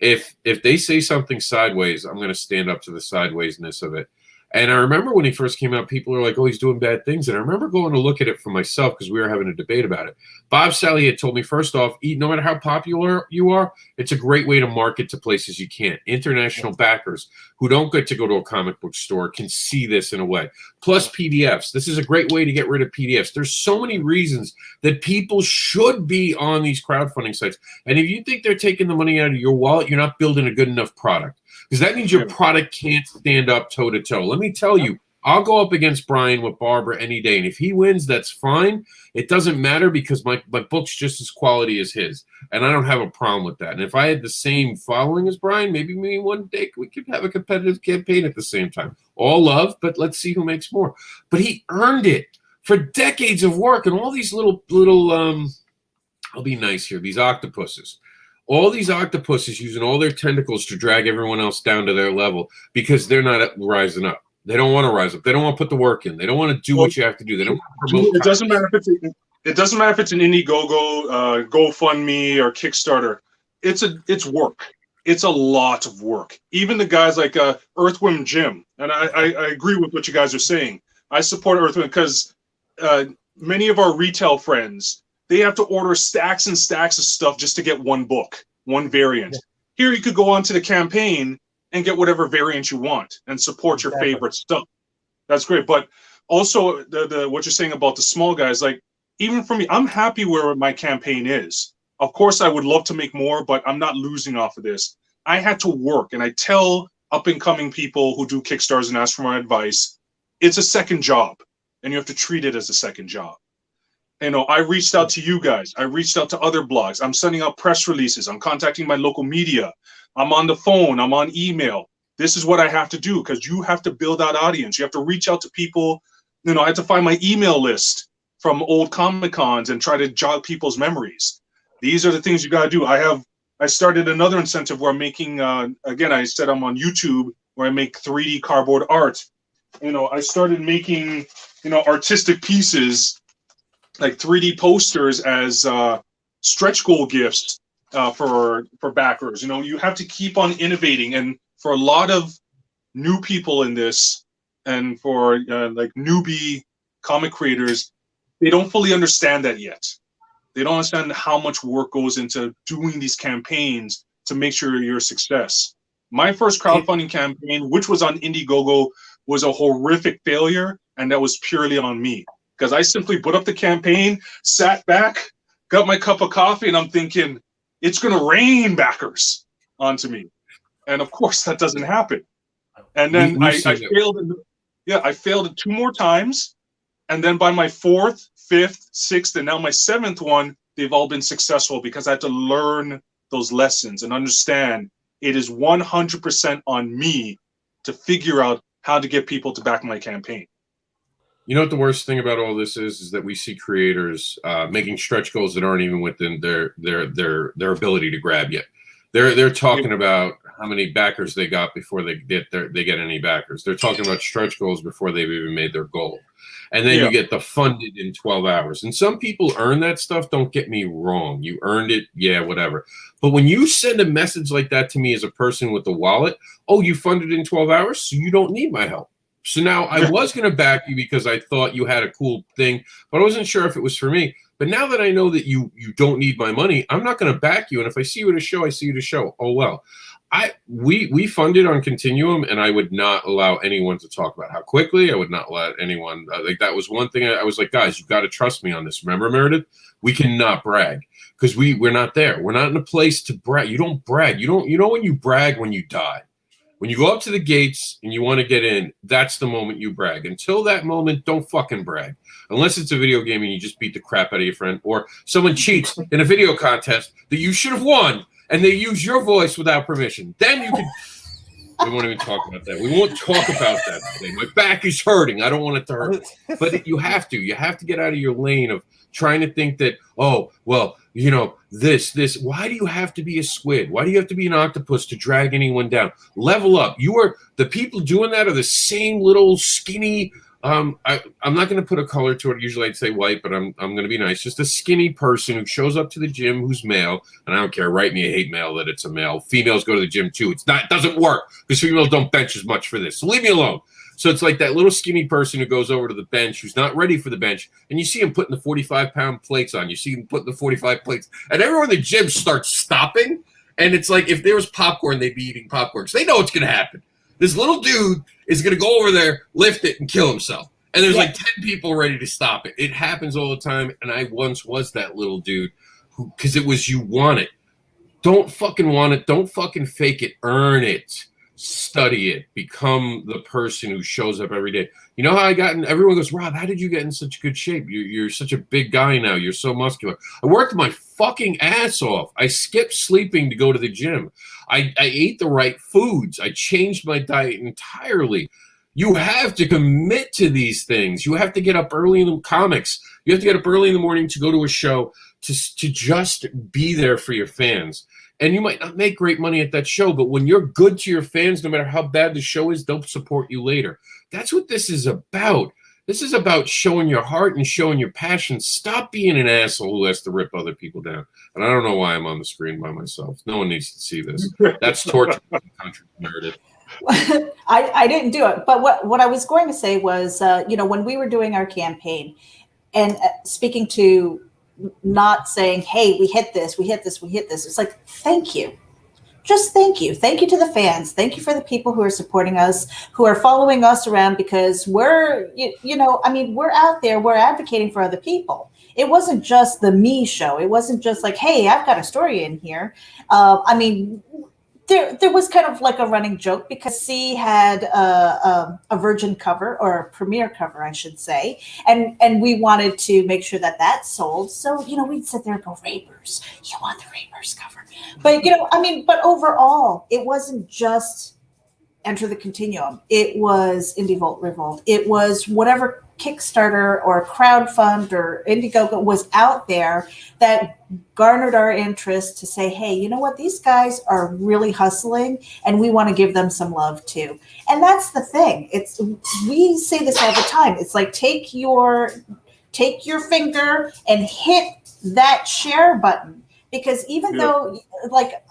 If they say something sideways, I'm going to stand up to the sidewaysness of it. And I remember when he first came out, people were like, oh, he's doing bad things. And I remember going to look at it for myself because we were having a debate about it. Bob Sally had told me, first off, no matter how popular you are, it's a great way to market to places you can't. International backers who don't get to go to a comic book store can see this in a way. Plus PDFs. This is a great way to get rid of PDFs. There's so many reasons that people should be on these crowdfunding sites. And if you think they're taking the money out of your wallet, you're not building a good enough product. Because that means your product can't stand up toe-to-toe. Let me tell you, I'll go up against Brian with Barbara any day. And if he wins, that's fine. It doesn't matter because my book's just as quality as his. And I don't have a problem with that. And if I had the same following as Brian, maybe one day we could have a competitive campaign at the same time. All love, but let's see who makes more. But he earned it for decades of work. And all these little I'll be nice here, these octopuses. All these octopuses using all their tentacles to drag everyone else down to their level because they're not rising up. They don't want to rise up. They don't want to put the work in. They don't want to do what you have to do. They don't want to promote. It doesn't matter if it's an Indiegogo, GoFundMe, or Kickstarter. It's work. It's a lot of work. Even the guys like Earthworm Jim, and I agree with what you guys are saying. I support Earthworm because many of our retail friends, they have to order stacks and stacks of stuff just to get one book, one variant. Yeah. Here you could go onto the campaign and get whatever variant you want and support your favorite stuff. That's great. But also what you're saying about the small guys, like even for me, I'm happy where my campaign is. Of course, I would love to make more, but I'm not losing off of this. I had to work, and I tell up-and-coming people who do Kickstarters and ask for my advice, it's a second job, and you have to treat it as a second job. You know, I reached out to you guys. I reached out to other blogs. I'm sending out press releases. I'm contacting my local media. I'm on the phone. I'm on email. This is what I have to do because you have to build out audience. You have to reach out to people. You know, I had to find my email list from old Comic Cons and try to jog people's memories. These are the things you got to do. I started another incentive where I'm making, again, I said I'm on YouTube where I make 3D cardboard art. You know, I started making, you know, artistic pieces like 3D posters as stretch goal gifts for backers. You know, you have to keep on innovating. And for a lot of new people in this and for like newbie comic creators, they don't fully understand that yet. They don't understand how much work goes into doing these campaigns to make sure you're a success. My first crowdfunding campaign, which was on Indiegogo, was a horrific failure, and that was purely on me. Because I simply put up the campaign, sat back, got my cup of coffee, and I'm thinking, it's going to rain backers onto me. And of course, that doesn't happen. And then I failed. I failed it 2 more times. And then by my 4th, 5th, 6th, and now my 7th one, they've all been successful because I had to learn those lessons and understand it is 100% on me to figure out how to get people to back my campaign. You know what the worst thing about all this is that we see creators making stretch goals that aren't even within their ability to grab yet. They're talking about how many backers they got before they get any backers. They're talking about stretch goals before they've even made their goal. And then you get the funded in 12 hours. And some people earn that stuff. Don't get me wrong. You earned it. Yeah, whatever. But when you send a message like that to me as a person with a wallet, oh, you funded in 12 hours, so you don't need my help. So now I was going to back you because I thought you had a cool thing, but I wasn't sure if it was for me. But now that I know that you don't need my money, I'm not going to back you. And if I see you at a show, I see you at a show. Oh, well. We funded on Continuum, and I would not allow anyone to talk about how quickly. I would not let anyone like that was one thing I was like, guys, you got to trust me on this. Remember, Meredith, we cannot brag because we're not there. We're not in a place to brag. You don't brag. You know when you brag when you die. When you go up to the gates and you want to get in, that's the moment you brag. Until that moment, don't fucking brag. Unless it's a video game and you just beat the crap out of your friend or someone cheats in a video contest that you should have won and they use your voice without permission. Then you can... We won't even talk about that. We won't talk about that today. My back is hurting. I don't want it to hurt. But you have to. You have to get out of your lane of trying to think that, oh, well, you know, this. Why do you have to be a squid? Why do you have to be an octopus to drag anyone down? Level up. The people doing that are the same little skinny. I'm not going to put a color to it. Usually I'd say white, but I'm going to be nice. Just a skinny person who shows up to the gym who's male, and I don't care. Write me a hate mail that it's a male. Females go to the gym too. It doesn't work because females don't bench as much for this. So leave me alone. So it's like that little skinny person who goes over to the bench who's not ready for the bench, and you see him putting the 45-pound plates on. You see him putting the 45 plates, and everyone in the gym starts stopping. And it's like if there was popcorn, they'd be eating popcorn because they know what's going to happen. This little dude is going to go over there, lift it, and kill himself. And there's like 10 people ready to stop it. It happens all the time. And I once was that little dude because it was you want it. Don't fucking want it. Don't fucking fake it. Earn it. Study it. Become the person who shows up every day. You know how I got in? Everyone goes, Rob, how did you get in such good shape? You're such a big guy now. You're so muscular. I worked my fucking ass off. I skipped sleeping to go to the gym. I ate the right foods. I changed my diet entirely. You have to commit to these things. You have to get up early in the comics. You have to get up early in the morning to go to a show to just be there for your fans. And you might not make great money at that show, but when you're good to your fans, no matter how bad the show is, they'll support you later. That's what this is about. This is about showing your heart and showing your passion. Stop being an asshole who has to rip other people down. And I don't know why I'm on the screen by myself. No one needs to see this. That's torture for the country, Meredith. I didn't do it. But what I was going to say was, when we were doing our campaign and speaking to not saying, hey, we hit this. It's like, thank you. just thank you. Thank you to the fans. Thank you for the people who are supporting us, who are following us around, because we're, we're out there, we're advocating for other people. It wasn't just the me show. It wasn't just like, hey, I've got a story in here. There was kind of like a running joke because C had a virgin cover, or a premiere cover, I should say, and we wanted to make sure that sold. So we'd sit there and go, Rapers, you want the Rapers cover? But but overall, it wasn't just Enter the Continuum. It was Indie Volt Revolt. It was whatever Kickstarter or crowdfund or Indiegogo was out there that garnered our interest to say, hey, you know what? These guys are really hustling and we want to give them some love too. And that's the thing. We say this all the time. It's like, take your finger and hit that share button, because even though, like,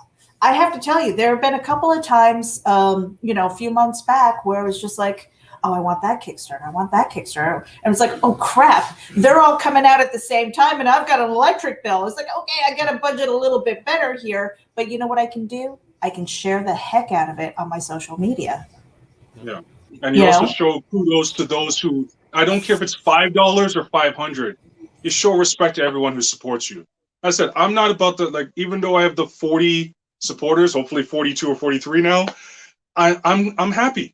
I have to tell you, there have been a couple of times, a few months back where it was just like, oh, I want that Kickstarter. I want that Kickstarter. And it's like, oh, crap. They're all coming out at the same time, and I've got an electric bill. It's like, okay, I got to budget a little bit better here. But you know what I can do? I can share the heck out of it on my social media. Yeah. And you also show kudos to those who, I don't care if it's $5 or $500. You show respect to everyone who supports you. I said, I'm not about even though I have the 40 supporters, hopefully 42 or 43 now, I'm happy.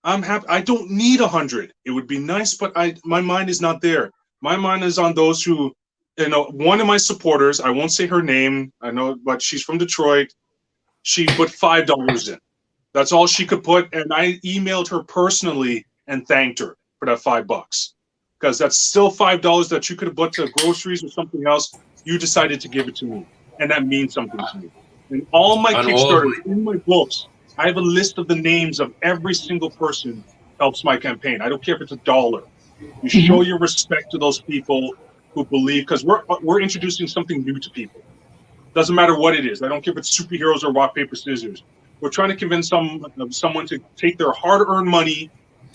I'm happy. I don't need 100. It would be nice, but my mind is not there. My mind is on those who, one of my supporters, I won't say her name, I know, but she's from Detroit. She put $5 in. That's all she could put, and I emailed her personally and thanked her for that $5, because that's still $5 that you could have put to groceries or something else. You decided to give it to me, and that means something to me. And all my Kickstarters in my books, I have a list of the names of every single person who helps my campaign. I don't care if it's $1. You show your respect to those people who believe, because we're introducing something new to people. Doesn't matter what it is. I don't care if it's superheroes or rock, paper, scissors. We're trying to convince someone to take their hard-earned money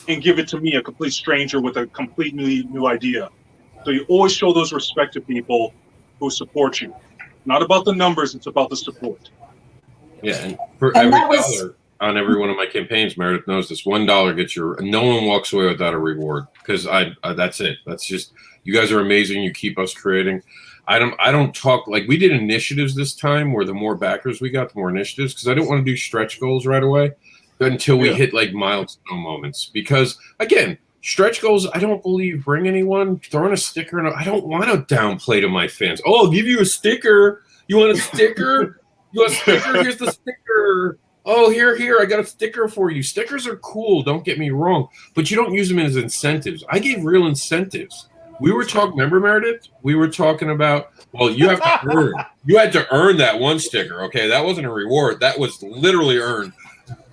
and give it to me, a complete stranger with a completely new idea. So you always show those respect to people who support you. Not about the numbers, it's about the support. Yeah, and for every dollar on every one of my campaigns, Meredith knows this, $1 gets no one walks away without a reward, because that's it. That's just, you guys are amazing. You keep us creating. I don't talk, like, we did initiatives this time where the more backers we got, the more initiatives, because I didn't want to do stretch goals right away until we hit like milestone moments. Because again, stretch goals, I don't believe bring anyone. Throwing a sticker, I don't want to downplay to my fans. Oh, I'll give you a sticker. You want a sticker? You want a sticker? Here's the sticker. Oh, here, I got a sticker for you. Stickers are cool, don't get me wrong, but you don't use them as incentives. I gave real incentives. We were talking, remember, Meredith? We were talking about, well, you have to earn. You had to earn that one sticker, okay? That wasn't a reward. That was literally earned.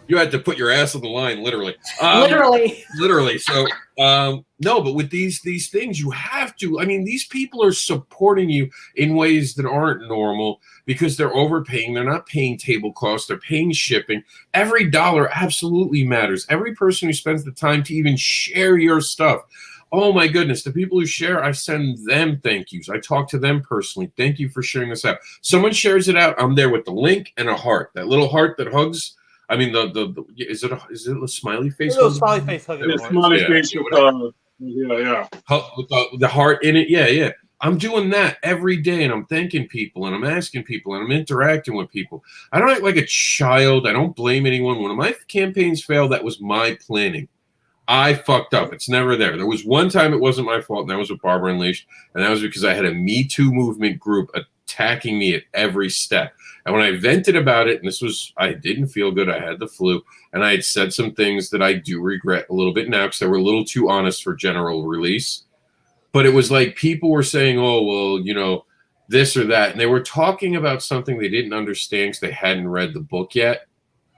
You had to put your ass on the line, literally. Literally. So, no, but with these things, you have to. I mean, these people are supporting you in ways that aren't normal because they're overpaying. They're not paying table costs. They're paying shipping. Every dollar absolutely matters. Every person who spends the time to even share your stuff. Oh, my goodness. The people who share, I send them thank yous. I talk to them personally. Thank you for sharing this out. Someone shares it out, I'm there with the link and a heart. That little heart that hugs. I mean, is it a smiley face? A little smiley face hugging. Yeah, smiley face with the heart in it. Yeah. I'm doing that every day, and I'm thanking people, and I'm asking people, and I'm interacting with people. I don't act like a child. I don't blame anyone. When my campaigns failed, that was my planning. I fucked up. It's never there. There was one time it wasn't my fault, and that was with Barbara Unleashed, and that was because I had a Me Too movement group attacking me at every step. And when I vented about it, and I didn't feel good. I had the flu, and I had said some things that I do regret a little bit now because they were a little too honest for general release. But it was like people were saying, oh, well, this or that. And they were talking about something they didn't understand because they hadn't read the book yet.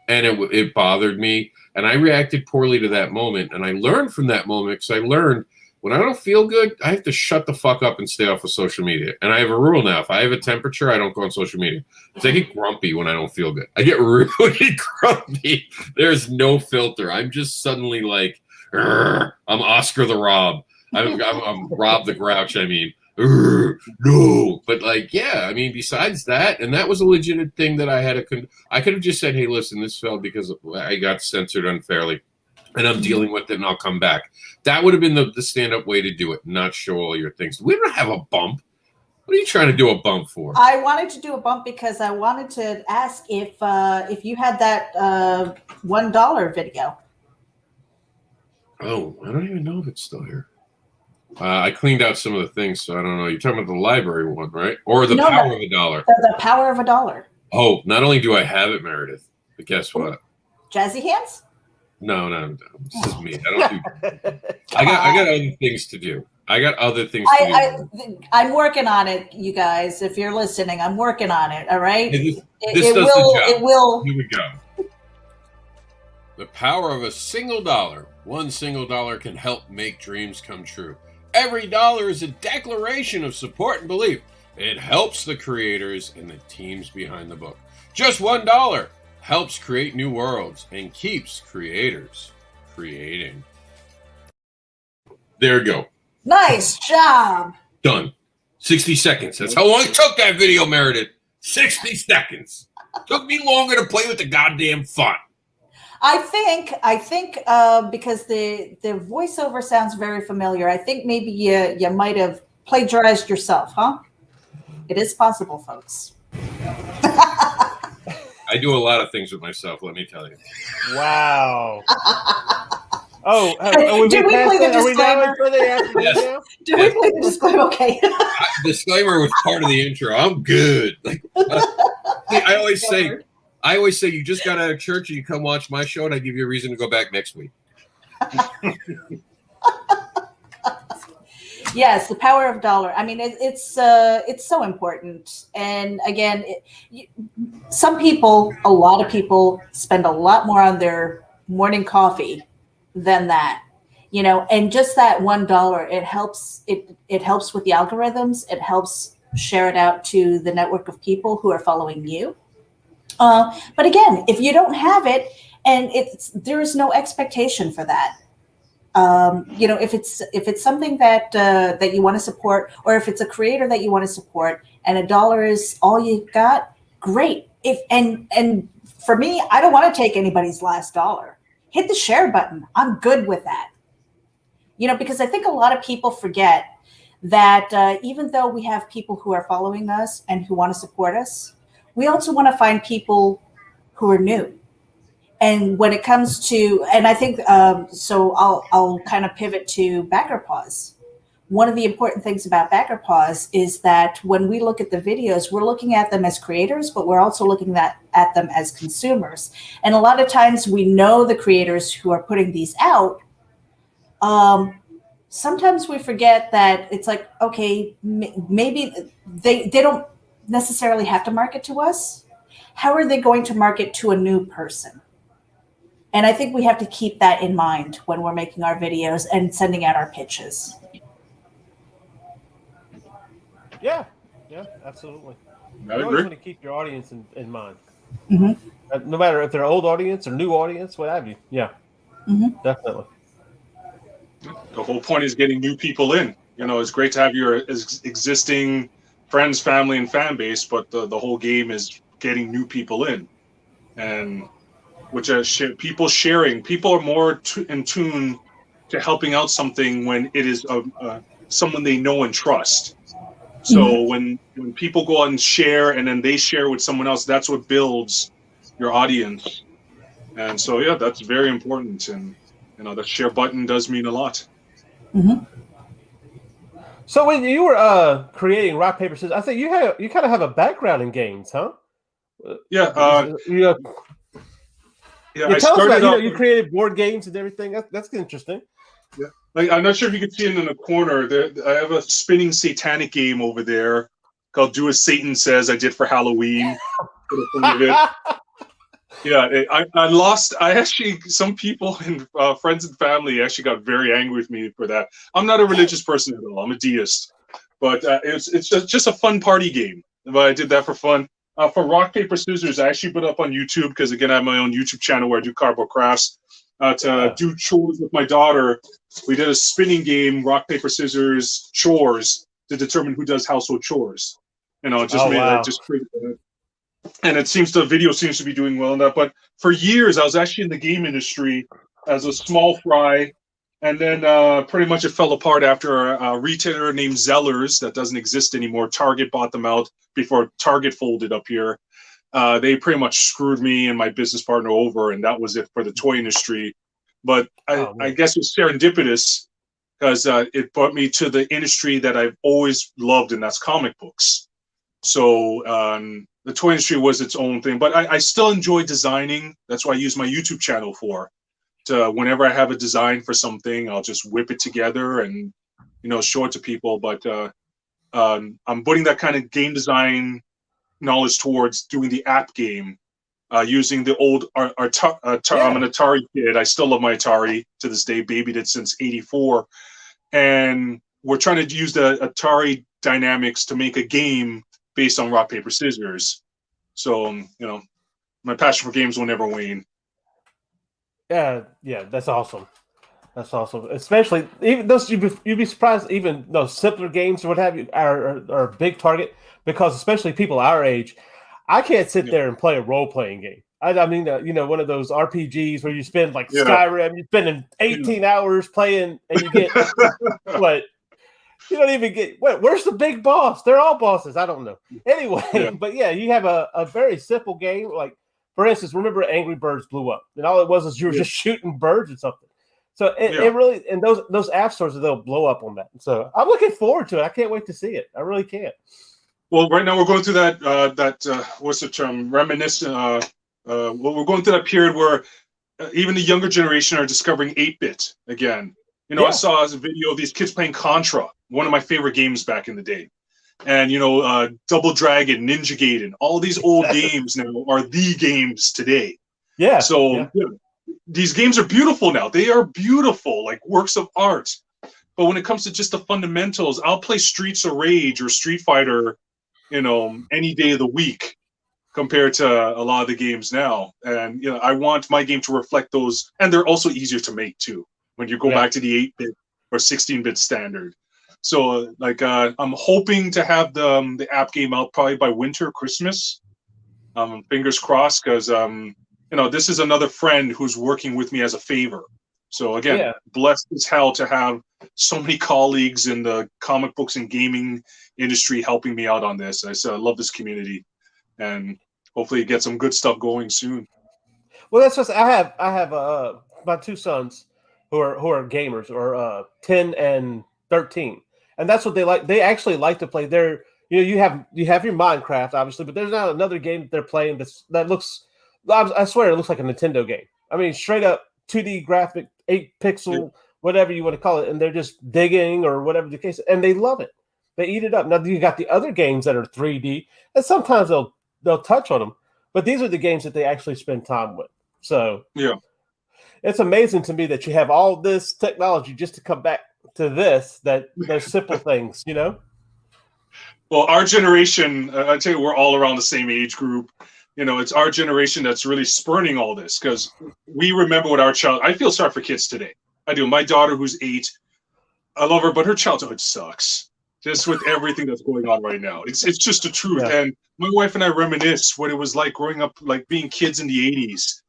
And it bothered me. And I reacted poorly to that moment. And I learned from that moment because I learned when I don't feel good, I have to shut the fuck up and stay off of social media. And I have a rule now. If I have a temperature, I don't go on social media. Because I get grumpy when I don't feel good. I get really grumpy. There's no filter. I'm just suddenly like, I'm Oscar the Rob. I'm Rob the Grouch, I mean. No, but like, yeah, I mean, besides that, and that was a legitimate thing that I had I could have just said, hey, listen, this fell because I got censored unfairly, and I'm dealing with it, and I'll come back. That would have been the stand-up way to do it, not show all your things. We don't have a bump. What are you trying to do a bump for? I wanted to do a bump because I wanted to ask if you had that $1 video. Oh, I don't even know if it's still here. I cleaned out some of the things, so I don't know. You're talking about the library one, right? Or the power of $1. The power of $1. Oh, not only do I have it, Meredith, but guess what? Jazzy hands? No. This is me. I don't do. I got other things to do. I got other things to do. I'm working on it, you guys. If you're listening, I'm working on it. All right. This it does will. the job. It will. Here we go. The power of a single dollar. One single dollar can help make dreams come true. Every dollar is a declaration of support and belief. It helps the creators and the teams behind the book. Just $1 helps create new worlds and keeps creators creating. There you go. Nice job. Done. 60 seconds. That's how long it took that video, Meredith. 60 seconds. Took me longer to play with the goddamn font. I think because the voiceover sounds very familiar. I think maybe you might have plagiarized yourself, huh? It is possible, folks. I do a lot of things with myself, let me tell you. Wow. Oh, did we play the disclaimer? Yes. Did we play the disclaimer? Okay. Disclaimer was part of the intro. I'm good. Like, I always say, you just got out of church and you come watch my show, and I give you a reason to go back next week. Yes, the power of $1. I mean, it's so important. And again, a lot of people spend a lot more on their morning coffee than that, and just that $1, it helps. It helps with the algorithms. It helps share it out to the network of people who are following you. But again, if you don't have it, and there is no expectation for that. If it's something that you want to support, or if it's a creator that you want to support, and $1 is all you got, great. And for me, I don't want to take anybody's last dollar. Hit the share button. I'm good with that. Because I think a lot of people forget that even though we have people who are following us and who want to support us, we also want to find people who are new. And when it comes to, and I think, so I'll kind of pivot to Backer Pause. One of the important things about Backer Pause is that when we look at the videos, we're looking at them as creators, but we're also looking at them as consumers. And a lot of times we know the creators who are putting these out. Sometimes we forget that it's like, okay, maybe they don't necessarily have to market to us. How are they going to market to a new person? And I think we have to keep that in mind when we're making our videos and sending out our pitches. Yeah, absolutely. I You always agree. want to keep your audience in mind. Mm-hmm. No matter if they're old audience or new audience, what have you. Yeah, definitely. The whole point is getting new people in. It's great to have your existing friends, family, and fan base, but the whole game is getting new people in. And which are people sharing. People are more in tune to helping out something when it is someone they know and trust. So when people go out and share, and then they share with someone else, that's what builds your audience. And so, yeah, that's very important. And the share button does mean a lot. Mm-hmm. So when you were creating Rock Paper Scissors, I think you kind of have a background in games, huh? Yeah. Yeah. I Tell us started about, off. you created board games and everything. That's interesting. Yeah. I'm not sure if you can see it in the corner. I have a spinning satanic game over there called Do As Satan Says I did for Halloween. For the fun of it. Yeah, I lost. Some people and friends and family actually got very angry with me for that. I'm not a religious person at all. I'm a deist. But it's just a fun party game. But I did that for fun. For Rock, Paper, Scissors, I actually put it up on YouTube because, again, I have my own YouTube channel where I do cardboard crafts. To do chores with my daughter, we did a spinning game, Rock, Paper, Scissors, chores, to determine who does household chores. Just created that. And the video seems to be doing well in that. But for years, I was actually in the game industry as a small fry. And then pretty much it fell apart after a retailer named Zellers that doesn't exist anymore. Target bought them out before Target folded up here. They pretty much screwed me and my business partner over, and that was it for the toy industry. But I guess it was serendipitous because it brought me to the industry that I've always loved, and that's comic books. So the toy industry was its own thing, but I still enjoy designing. That's what I use my YouTube channel for. Whenever I have a design for something, I'll just whip it together and show it to people. But I'm putting that kind of game design knowledge towards doing the app game, using the old I'm an Atari kid. I still love my Atari to this day. Babied it since '84, and we're trying to use the Atari dynamics to make a game based on rock paper scissors. So my passion for games will never wane. Yeah, that's awesome. That's awesome. Especially even those you'd be surprised, even those simpler games or what have you are a big target, because especially people our age, I can't sit there and play a role playing game. I mean, one of those RPGs where you spend like Skyrim, you're spending 18 hours playing, and you get what you don't even get. Where's the big boss? They're all bosses. I don't know. Anyway, but you have a very simple game. Like, for instance, remember Angry Birds blew up, and all it was you were just shooting birds or something. So it really, and those app stores, they'll blow up on that. So I'm looking forward to it. I can't wait to see it. I really can't. Well, right now we're going through that what's the term? Reminiscent. We're going through that period where even the younger generation are discovering 8-bit again. I saw a video of these kids playing Contra, one of my favorite games back in the day. And, Double Dragon, Ninja Gaiden, all these old games now are the games today. Yeah. So these games are beautiful now. They are beautiful, like works of art. But when it comes to just the fundamentals, I'll play Streets of Rage or Street Fighter, any day of the week compared to a lot of the games now. And, I want my game to reflect those. And they're also easier to make, too, when you go back to the 8-bit or 16-bit standard. So, I'm hoping to have the app game out probably by winter, Christmas. Fingers crossed, because, this is another friend who's working with me as a favor. So, again, blessed as hell to have so many colleagues in the comic books and gaming industry helping me out on this. I love this community, and hopefully get some good stuff going soon. Well, that's just I have my two sons who are gamers, or 10 and 13, and that's what they like. They actually like to play. You have your Minecraft, obviously, but there's not another game that they're playing that looks. I swear it looks like a Nintendo game. I mean, straight up 2D graphic, 8-pixel, whatever you want to call it, and they're just digging or whatever the case, and they love it. They eat it up. Now you got the other games that are 3D, and sometimes they'll touch on them, but these are the games that they actually spend time with. So it's amazing to me that you have all this technology just to come back to this. That there's simple things, Well, our generation, I tell you, we're all around the same age group. It's our generation that's really spurning all this, because we remember what our child. I feel sorry for kids today. I do. My daughter, who's 8, I love her, but her childhood sucks. Just with everything that's going on right now, it's just the truth. Yeah. And my wife and I reminisce what it was like growing up, like being kids in the '80s.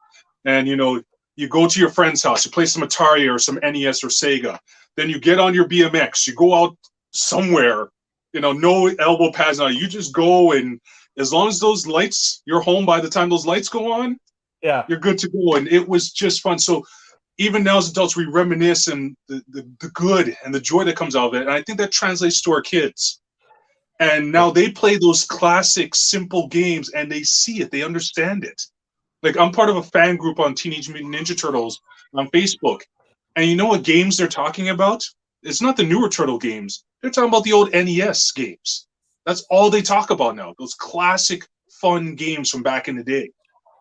And you go to your friend's house, you play some Atari or some NES or Sega. Then you get on your BMX, you go out somewhere. No elbow pads on. You just go, and as long as those lights, you're home by the time those lights go on. Yeah, you're good to go. And it was just fun. So even now as adults, we reminisce and the good and the joy that comes out of it. And I think that translates to our kids. And now they play those classic, simple games, and they see it. They understand it. Like, I'm part of a fan group on Teenage Mutant Ninja Turtles on Facebook. And you know what games they're talking about? It's not the newer Turtle games. They're talking about the old NES games. That's all they talk about now. Those classic, fun games from back in the day.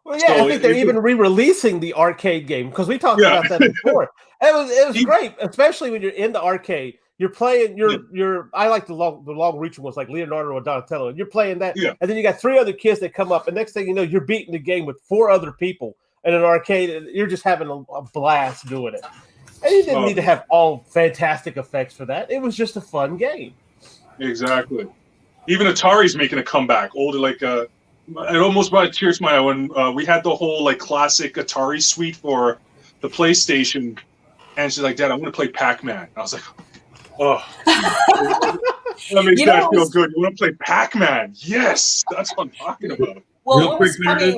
Well, yeah, so I think they're even re-releasing the arcade game, because we talked about that before. It was great, especially when you're in the arcade. You're playing I like the long reaching ones like Leonardo or Donatello, and you're playing that, and then you got 3 other kids that come up, and next thing you know, you're beating the game with 4 other people in an arcade, and you're just having a blast doing it. And you didn't need to have all fantastic effects for that. It was just a fun game. Exactly. Even Atari's making a comeback. Older, like it almost brought tears to my eye when we had the whole like classic Atari suite for the PlayStation, and she's like, "Dad, I want to play Pac-Man." I was like, "Oh, that makes that feel good. You want to play Pac-Man? Yes, that's what I'm talking about." Well, Real what quick, was funny?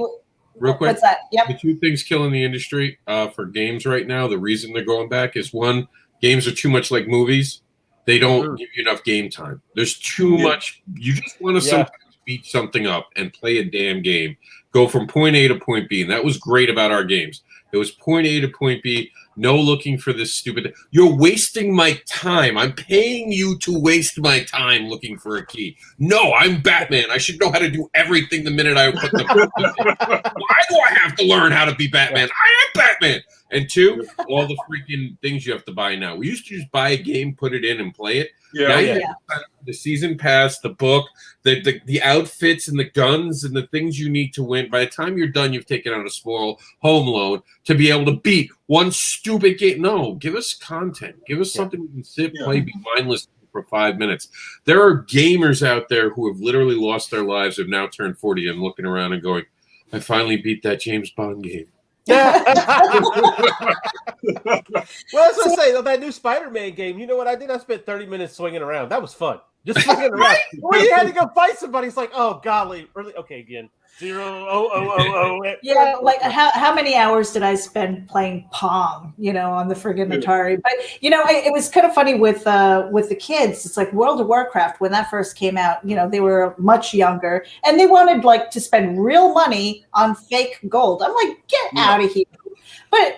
Real quick. What's that? Yep. The two things killing the industry for games right now, the reason they're going back is one, games are too much like movies. They don't give you enough game time. There's too much. You just want to sometimes beat something up and play a damn game. Go from point A to point B. And that was great about our games. It was point A to point B. No looking for this stupid. You're wasting my time. I'm paying you to waste my time looking for a key. No, I'm Batman. I should know how to do everything the minute I put the. Why do I have to learn how to be Batman? I am Batman. And two, all the freaking things you have to buy now. We used to just buy a game, put it in, and play it. Yeah, now you have to sign up for the season pass, the book, the outfits, and the guns, and the things you need to win. By the time you're done, you've taken out a small home loan to be able to beat one stupid game. No, give us content. Give us something we can sit, play, be mindless for 5 minutes. There are gamers out there who have literally lost their lives, have now turned 40 and looking around and going, I finally beat that James Bond game. Well, that's what I say. That new Spider-Man game, you know what I did? I spent 30 minutes swinging around. That was fun. Just swinging around. When you had to go fight somebody, it's like, oh, golly. Really? Okay, again. 0, 0, 0, 0, 0. Yeah, like how many hours did I spend playing Pong, on the friggin' Atari? But, it was kind of funny with the kids. It's like World of Warcraft, when that first came out, they were much younger and they wanted like to spend real money on fake gold. I'm like, get out of here.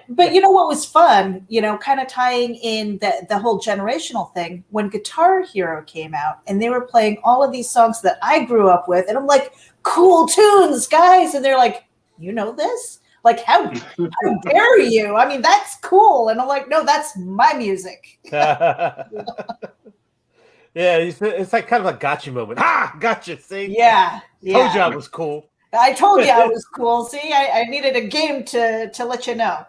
But you know what was fun, kind of tying in the whole generational thing, when Guitar Hero came out and they were playing all of these songs that I grew up with, and I'm like, cool tunes, guys. And they're like, you know this? Like, how dare you? I mean, that's cool. And I'm like, no, that's my music. Yeah, it's like kind of a gotcha moment. Ha! Gotcha, see? Yeah. Told you I was cool. I told you I was cool. See, I needed a game to let you know.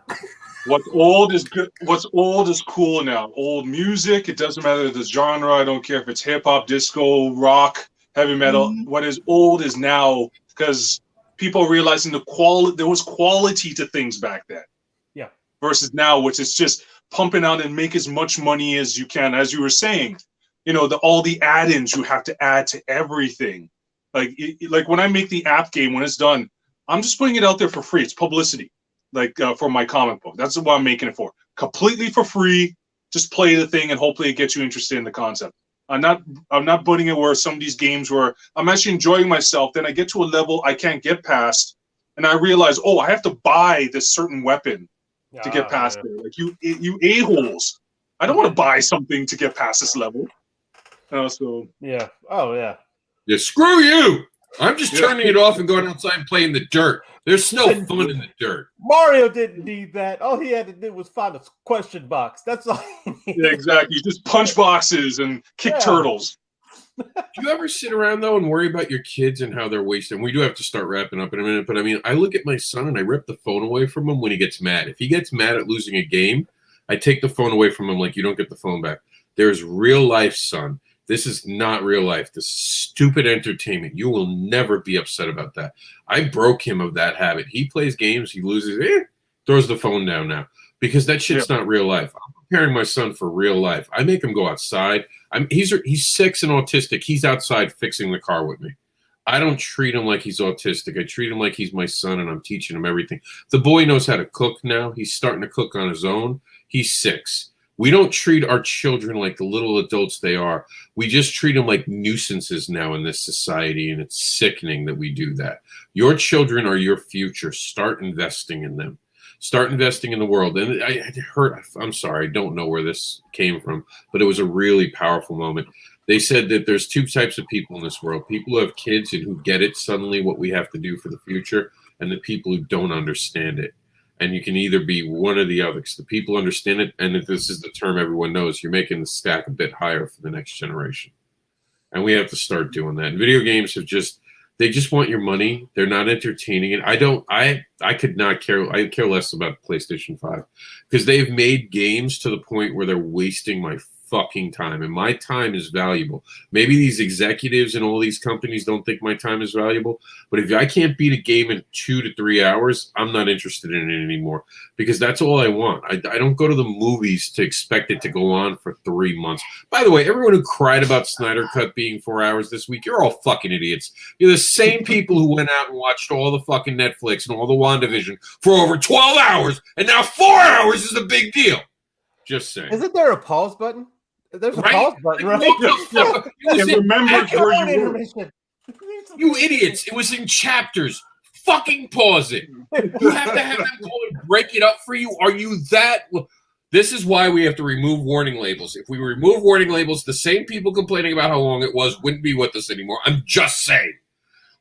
What's old is good. What's old is cool now. Old music, it doesn't matter the genre. I don't care if it's hip hop, disco, rock, heavy metal. What is old is now, because people are realizing there was quality to things back then. Yeah. Versus now, which is just pumping out and make as much money as you can. As you were saying, all the add-ins you have to add to everything. Like when I make the app game, when it's done, I'm just putting it out there for free. It's publicity, for my comic book. That's what I'm making it for. Completely for free. Just play the thing and hopefully it gets you interested in the concept. I'm not putting it where some of these games where I'm actually enjoying myself. Then I get to a level I can't get past, and I realize, oh, I have to buy this certain weapon to get past it. Like you a-holes. I don't want to buy something to get past this level. So yeah. Oh yeah. Yeah, screw you! I'm just turning it off and going outside and playing the dirt. There's no fun in the dirt. Mario didn't need that. All he had to do was find a question box. That's all he needed. Yeah, exactly. You just punch boxes and kick turtles. Do you ever sit around, though, and worry about your kids and how they're wasting? We do have to start wrapping up in a minute, but I mean, I look at my son and I rip the phone away from him when he gets mad. If he gets mad at losing a game, I take the phone away from him like, you don't get the phone back. There's real life, son. This is not real life. This is stupid entertainment. You will never be upset about that. I broke him of that habit. He plays games. He loses. Throws the phone down now because that shit's not real life. I'm preparing my son for real life. I make him go outside. He's 6 and autistic. He's outside fixing the car with me. I don't treat him like he's autistic. I treat him like he's my son, and I'm teaching him everything. The boy knows how to cook now. He's starting to cook on his own. He's 6. We don't treat our children like the little adults they are. We just treat them like nuisances now in this society, and it's sickening that we do that. Your children are your future. Start investing in them. Start investing in the world. And I'm sorry, I don't know where this came from, but it was a really powerful moment. They said that there's 2 types of people in this world. People who have kids and who get it suddenly what we have to do for the future, and the people who don't understand it. And you can either be one or the other. The people understand it, and if this is the term everyone knows, you're making the stack a bit higher for the next generation. And we have to start doing that. And video games they just want your money. They're not entertaining it. I could not care. I care less about PlayStation 5 because they've made games to the point where they're wasting my fucking time, and my time is valuable. Maybe these executives and all these companies don't think my time is valuable, but if I can't beat a game in 2 to 3 hours, I'm not interested in it anymore, because that's all I want. I don't go to the movies to expect it to go on for 3 months. By the way, everyone who cried about Snyder Cut being 4 hours this week, you're all fucking idiots. You're the same people who went out and watched all the fucking Netflix and all the WandaVision for over 12 hours, and now 4 hours is a big deal. Just saying. Isn't there a pause button? There's a pause button, right? It remembers where you were. You idiots. It was in chapters. Fucking pause it. You have to have them go and break it up for you. Are you that? This is why we have to remove warning labels. If we remove warning labels, the same people complaining about how long it was wouldn't be with us anymore. I'm just saying.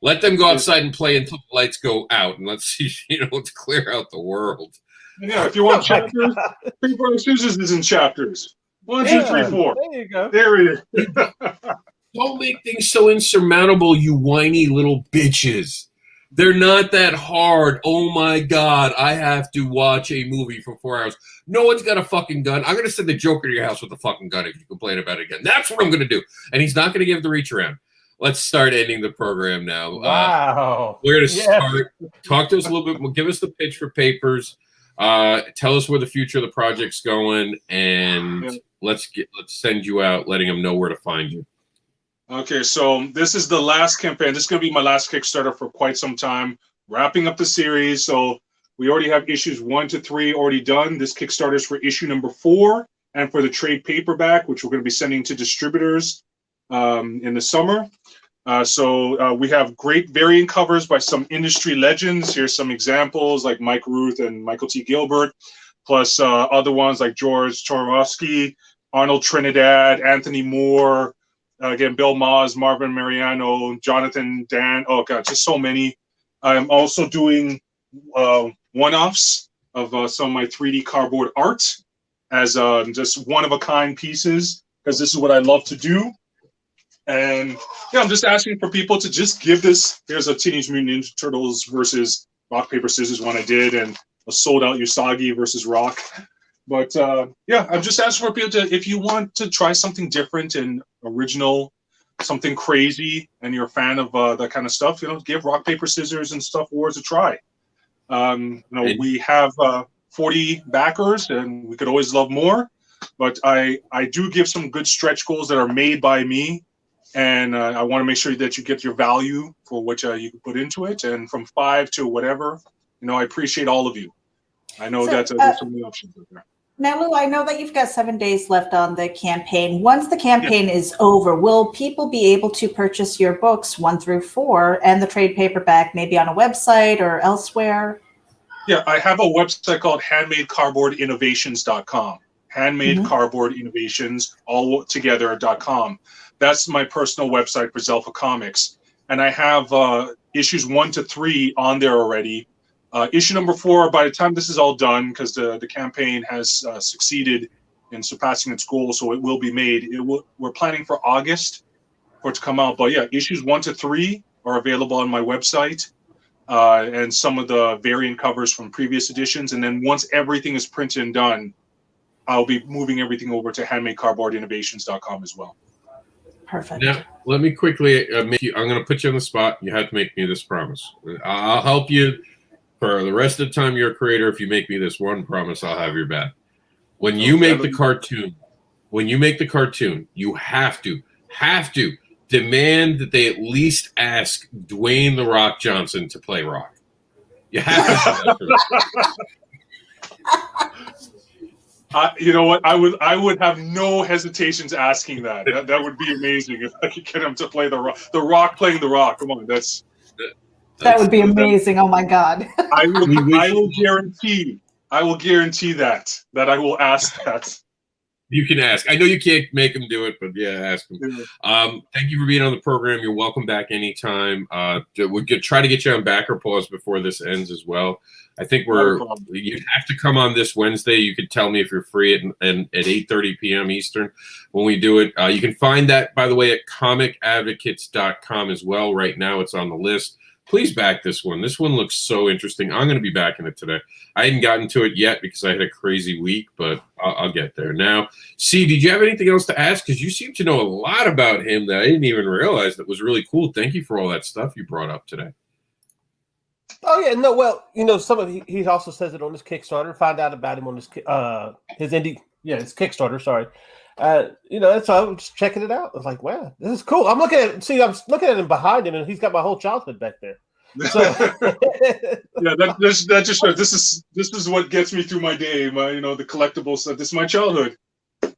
Let them go outside and play until the lights go out, and let's see, let's clear out the world. Yeah, if you want chapters, Paper, Rock, Scissors is in chapters. 1, 2, 3, 4. There you go. There it is. Don't make things so insurmountable, you whiny little bitches. They're not that hard. Oh my God, I have to watch a movie for 4 hours. No one's got a fucking gun. I'm going to send the Joker to your house with a fucking gun if you complain about it again. That's what I'm going to do. And he's not going to give the reach around. Let's start ending the program now. Wow. We're going to start. Talk to us a little bit. Give us the pitch for Papers. Tell us where the future of the project's going, and let's send you out, letting them know where to find you. Okay, so this is the last campaign. This is going to be my last Kickstarter for quite some time. Wrapping up the series, so we already have issues 1 to 3 already done. This Kickstarter is for issue number 4, and for the trade paperback, which we're going to be sending to distributors in the summer. So we have great variant covers by some industry legends. Here's some examples like Mike Ruth and Michael T. Gilbert, plus other ones like George Torowski, Arnold Trinidad, Anthony Moore, again, Bill Maas, Marvin Mariano, Jonathan Dan. Oh, God, just so many. I'm also doing one-offs of some of my 3D cardboard art as just one-of-a-kind pieces, because this is what I love to do. And yeah, I'm just asking for people to just give this. There's a Teenage Mutant Ninja Turtles versus Rock, Paper, Scissors one I did, and a sold-out Usagi versus Rock. But yeah, I'm just asking for people to, if you want to try something different and original, something crazy, and you're a fan of that kind of stuff, give Rock, Paper, Scissors and Stuff Wars a try. We have 40 backers, and we could always love more. But I do give some good stretch goals that are made by me. And I want to make sure that you get your value for what you can put into it. And from 5 to whatever, I appreciate all of you. I know that there's so many options out there. Now, Lou, I know that you've got 7 days left on the campaign. Once the campaign is over, will people be able to purchase your books 1 through 4 and the trade paperback maybe on a website or elsewhere? Yeah, I have a website called handmadecardboardinnovations.com. Handmadecardboardinnovations, all together.com. That's my personal website for Zelfa Comics. And I have issues 1 to 3 on there already. Issue number 4, by the time this is all done, because the campaign has succeeded in surpassing its goal, so it will be made. We're planning for August for it to come out. But yeah, issues 1 to 3 are available on my website, and some of the variant covers from previous editions. And then once everything is printed and done, I'll be moving everything over to handmadecardboardinnovations.com as well. Perfect. Now, let me quickly I'm going to put you on the spot. You have to make me this promise. I'll help you for the rest of the time you're a creator. If you make me this one promise, I'll have your back. When you make the cartoon, you have to demand that they at least ask Dwayne "The Rock" Johnson to play Rock. You have to do that you know what? I would have no hesitations asking that. That would be amazing if I could get him to play the Rock. The Rock playing the Rock. Come on, that would be amazing. Oh my God! I will guarantee that I will ask that. You can ask. I know you can't make him do it, but yeah, ask him. Yeah. Thank you for being on the program. You're welcome back anytime. We'll try to get you on backer pause before this ends as well. I think you'd have to come on this Wednesday. You could tell me if you're free at 8:30 p.m. Eastern when we do it. You can find that, by the way, at comicadvocates.com as well. Right now it's on the list. please back this one. This one looks so interesting. I'm going to be backing it today. I hadn't gotten to it yet because I had a crazy week, but I'll get there. Now, C, did you have anything else to ask? Because you seem to know a lot about him that I didn't even realize that was really cool. Thank you for all that stuff you brought up today. Oh yeah, no. Well, some of he also says it on his Kickstarter. Find out about him on his his Kickstarter. Sorry, so I was just checking it out. I was like, wow, this is cool. I'm looking at him behind him, and he's got my whole childhood back there. So yeah, that just shows this is what gets me through my day. The collectible stuff. This is my childhood.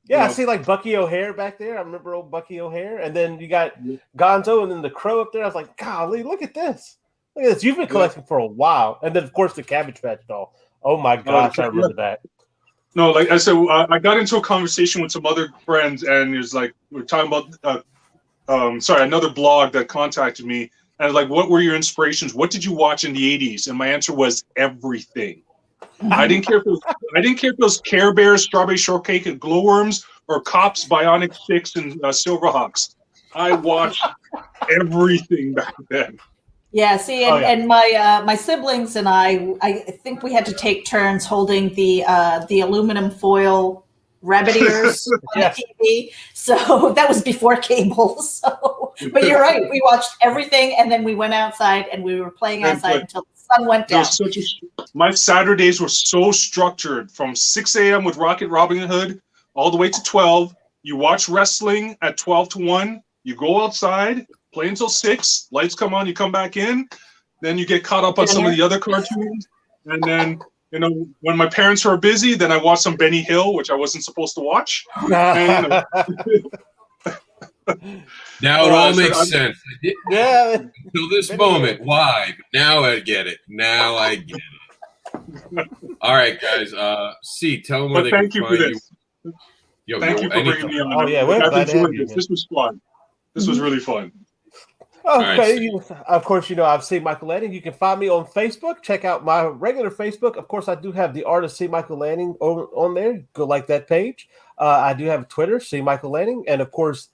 Yeah, I see like Bucky O'Hare back there. I remember old Bucky O'Hare, and then you got Gonzo, and then the Crow up there. I was like, golly, look at this. Look at this. You've been collecting for a while. And then, of course, the Cabbage Patch doll. Oh, my gosh, I remember that. No, like I said, I got into a conversation with some other friends, and it was like, we're talking about, another blog that contacted me. And I was like, what were your inspirations? What did you watch in the 80s? And my answer was everything. I didn't care if it was Care Bears, Strawberry Shortcake, and Glowworms, or Cops, Bionic Six, and Silverhawks. I watched everything back then. Yeah, see, and my siblings and I think we had to take turns holding the aluminum foil rabbit ears on the TV. So that was before cable. So, but you're right, we watched everything, and then we went outside and we were playing outside until the sun went down. My Saturdays were so structured from 6 a.m. with Rocket Robin Hood all the way to 12. You watch wrestling at 12 to 1. You go outside. Play until 6, lights come on, you come back in, then you get caught up on some of the other cartoons. And then, when my parents were busy, then I watched some Benny Hill, which I wasn't supposed to watch. And, now it all makes sense. Yeah. Until this moment. Why? Now I get it. All right, guys. C, tell them where they can find you. Thank you for bringing me on. Oh, yeah, we're glad to have you. This was fun. This was really fun. Okay, of course, I've seen Michael Lanning. You can find me on Facebook. Check out my regular Facebook. Of course, I do have the artist C. Michael Lanning on there. Go like that page. I do have Twitter, C. Michael Lanning, and of course,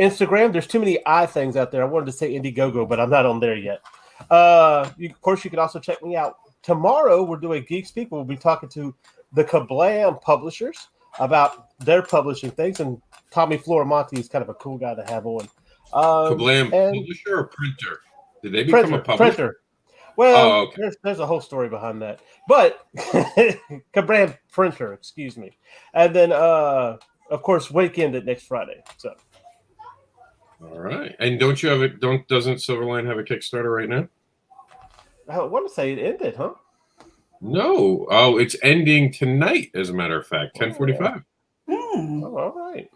Instagram. There's too many I things out there. I wanted to say Indiegogo, but I'm not on there yet. Of course, you can also check me out. Tomorrow, we're doing Geek Speak. We'll be talking to the Kablam publishers about their publishing things, and Tommy Florimonte is kind of a cool guy to have on. Kablam publisher or printer? Did they become a publisher? Printer. Well, okay. There's a whole story behind that. But Kablam printer, excuse me. And then, of course, Weekend at next Friday. So. All right. And don't you have it? Doesn't Silverline have a Kickstarter right now? I want to say it ended, huh? No. Oh, it's ending tonight, as a matter of fact, 10:45. Oh, all right.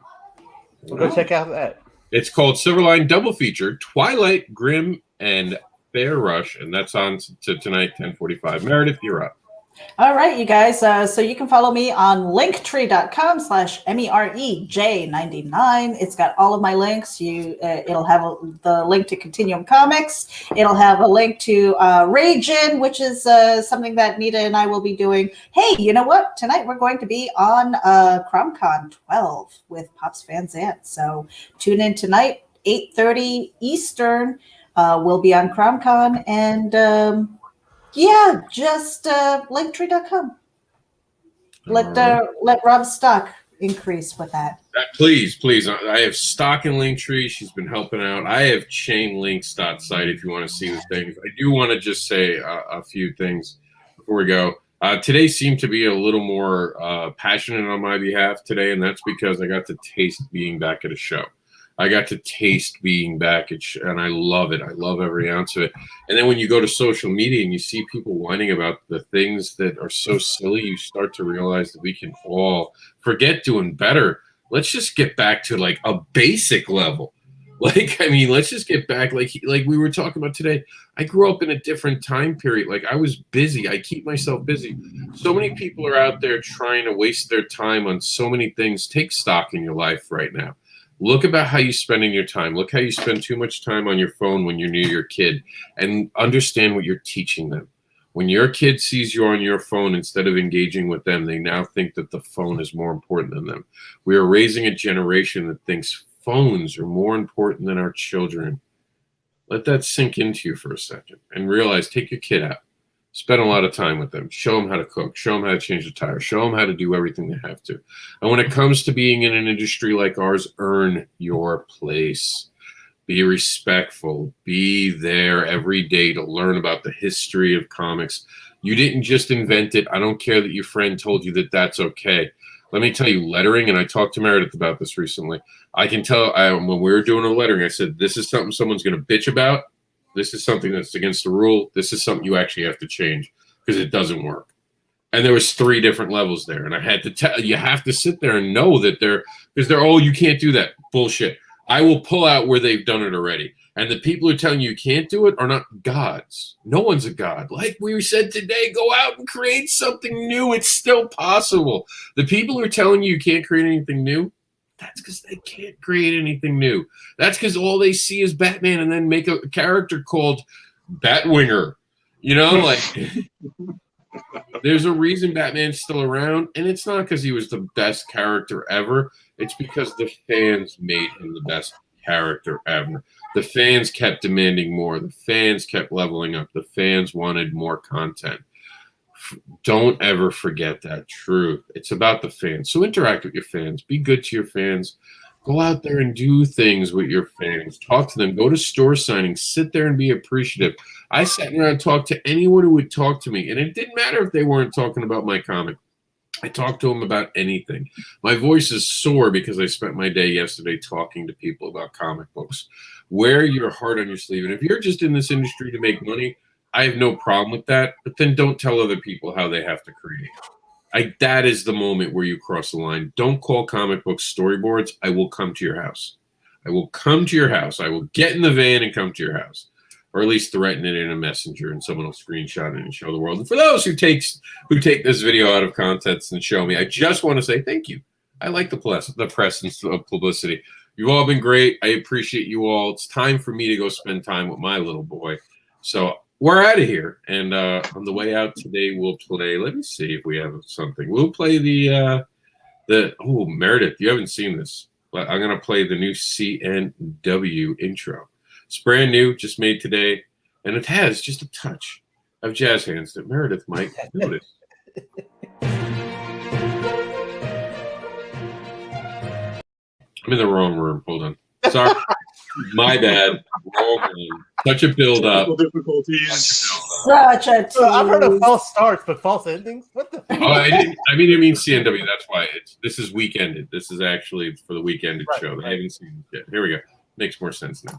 We'll go check out that. It's called Silverline Double Feature, Twilight, Grimm, and Bear Rush, and that's on to tonight, 10:45. Meredith, you're up. All right, you guys. So you can follow me on linktree.com/MEREJ99. It's got all of my links. It'll have the link to Continuum Comics. It'll have a link to Ragin, which is something that Nita and I will be doing. Hey, you know what? Tonight we're going to be on CromCon 12 with Pops Van Zandt. So tune in tonight, 8:30 Eastern. We'll be on CromCon and. Yeah, just linktree.com. Let Rob's stock increase with that. Please. I have stock in Linktree. She's been helping out. I have chainlinks.site if you want to see the things. I do want to just say a few things before we go. Today seemed to be a little more passionate on my behalf today, and that's because I got to taste being back at a show. I got to taste being back and I love it. I love every ounce of it. And then when you go to social media and you see people whining about the things that are so silly, you start to realize that we can all forget doing better. Let's just get back to like a basic level. Let's just get back. Like we were talking about today, I grew up in a different time period. Like I was busy. I keep myself busy. So many people are out there trying to waste their time on so many things. Take stock in your life right now. Look about how you're spending your time. Look how you spend too much time on your phone when you're near your kid, and understand what you're teaching them. When your kid sees you on your phone instead of engaging with them, they now think that the phone is more important than them. We are raising a generation that thinks phones are more important than our children. Let that sink into you for a second and realize, take your kid out. Spend a lot of time with them. Show them how to cook. Show them how to change the tire. Show them how to do everything they have to. And when it comes to being in an industry like ours, earn your place. Be respectful. Be there every day to learn about the history of comics. You didn't just invent it. I don't care that your friend told you that that's okay. Let me tell you, lettering, and I talked to Meredith about this recently. I can tell when we were doing a lettering, I said, this is something someone's going to bitch about. This is something that's against the rule. This is something you actually have to change because it doesn't work. And there was 3 different levels there. And I had to tell you, have to sit there and know that oh, you can't do that. Bullshit. I will pull out where they've done it already. And the people who are telling you can't do it are not gods. No one's a god. Like we said today, go out and create something new. It's still possible. The people who are telling you can't create anything new, that's because they can't create anything new. That's because all they see is Batman and then make a character called Batwinger. You know, like there's a reason Batman's still around, and it's not because he was the best character ever. It's because the fans made him the best character ever. The fans kept demanding more. The fans kept leveling up. The fans wanted more content. Don't ever forget that truth. It's about the fans. So interact with your fans. Be good to your fans. Go out there and do things with your fans. Talk to them. Go to store signings. Sit there and be appreciative. I sat around and talked to anyone who would talk to me, and it didn't matter if they weren't talking about my comic. I talked to them about anything. My voice is sore because I spent my day yesterday talking to people about comic books. Wear your heart on your sleeve. And if you're just in this industry to make money, I have no problem with that, but then don't tell other people how they have to create. That is the moment where you cross the line. Don't call comic books storyboards. I will come to your house. I will come to your house. I will get in the van and come to your house, or at least threaten it in a messenger, and someone will screenshot it and show the world. And for those who take this video out of context and show me, I just want to say thank you. I like the press and publicity. You've all been great. I appreciate you all. It's time for me to go spend time with my little boy. So we're out of here, and on the way out today, we'll play. Let me see if we have something. We'll play Meredith, you haven't seen this. I'm gonna play the new Cnw intro. It's brand new, just made today, and it has just a touch of jazz hands that Meredith might notice. I'm in the wrong room. Hold on. Sorry. My bad. Wrong room. Such a build-up. Difficulties. Such a tease. I've heard of false starts, but false endings? What the? Oh, I mean CNW. That's why this is weekended. This is actually for the weekended show. I haven't seen it yet. Here we go. Makes more sense now.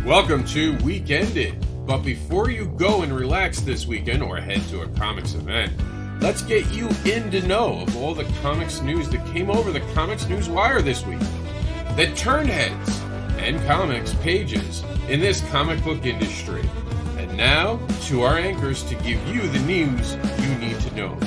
Welcome to Weekended. But before you go and relax this weekend or head to a comics event, let's get you in to know of all the comics news that came over the Comics News Wire this week that turned heads and comics pages in this comic book industry. And now to our anchors to give you the news you need to know.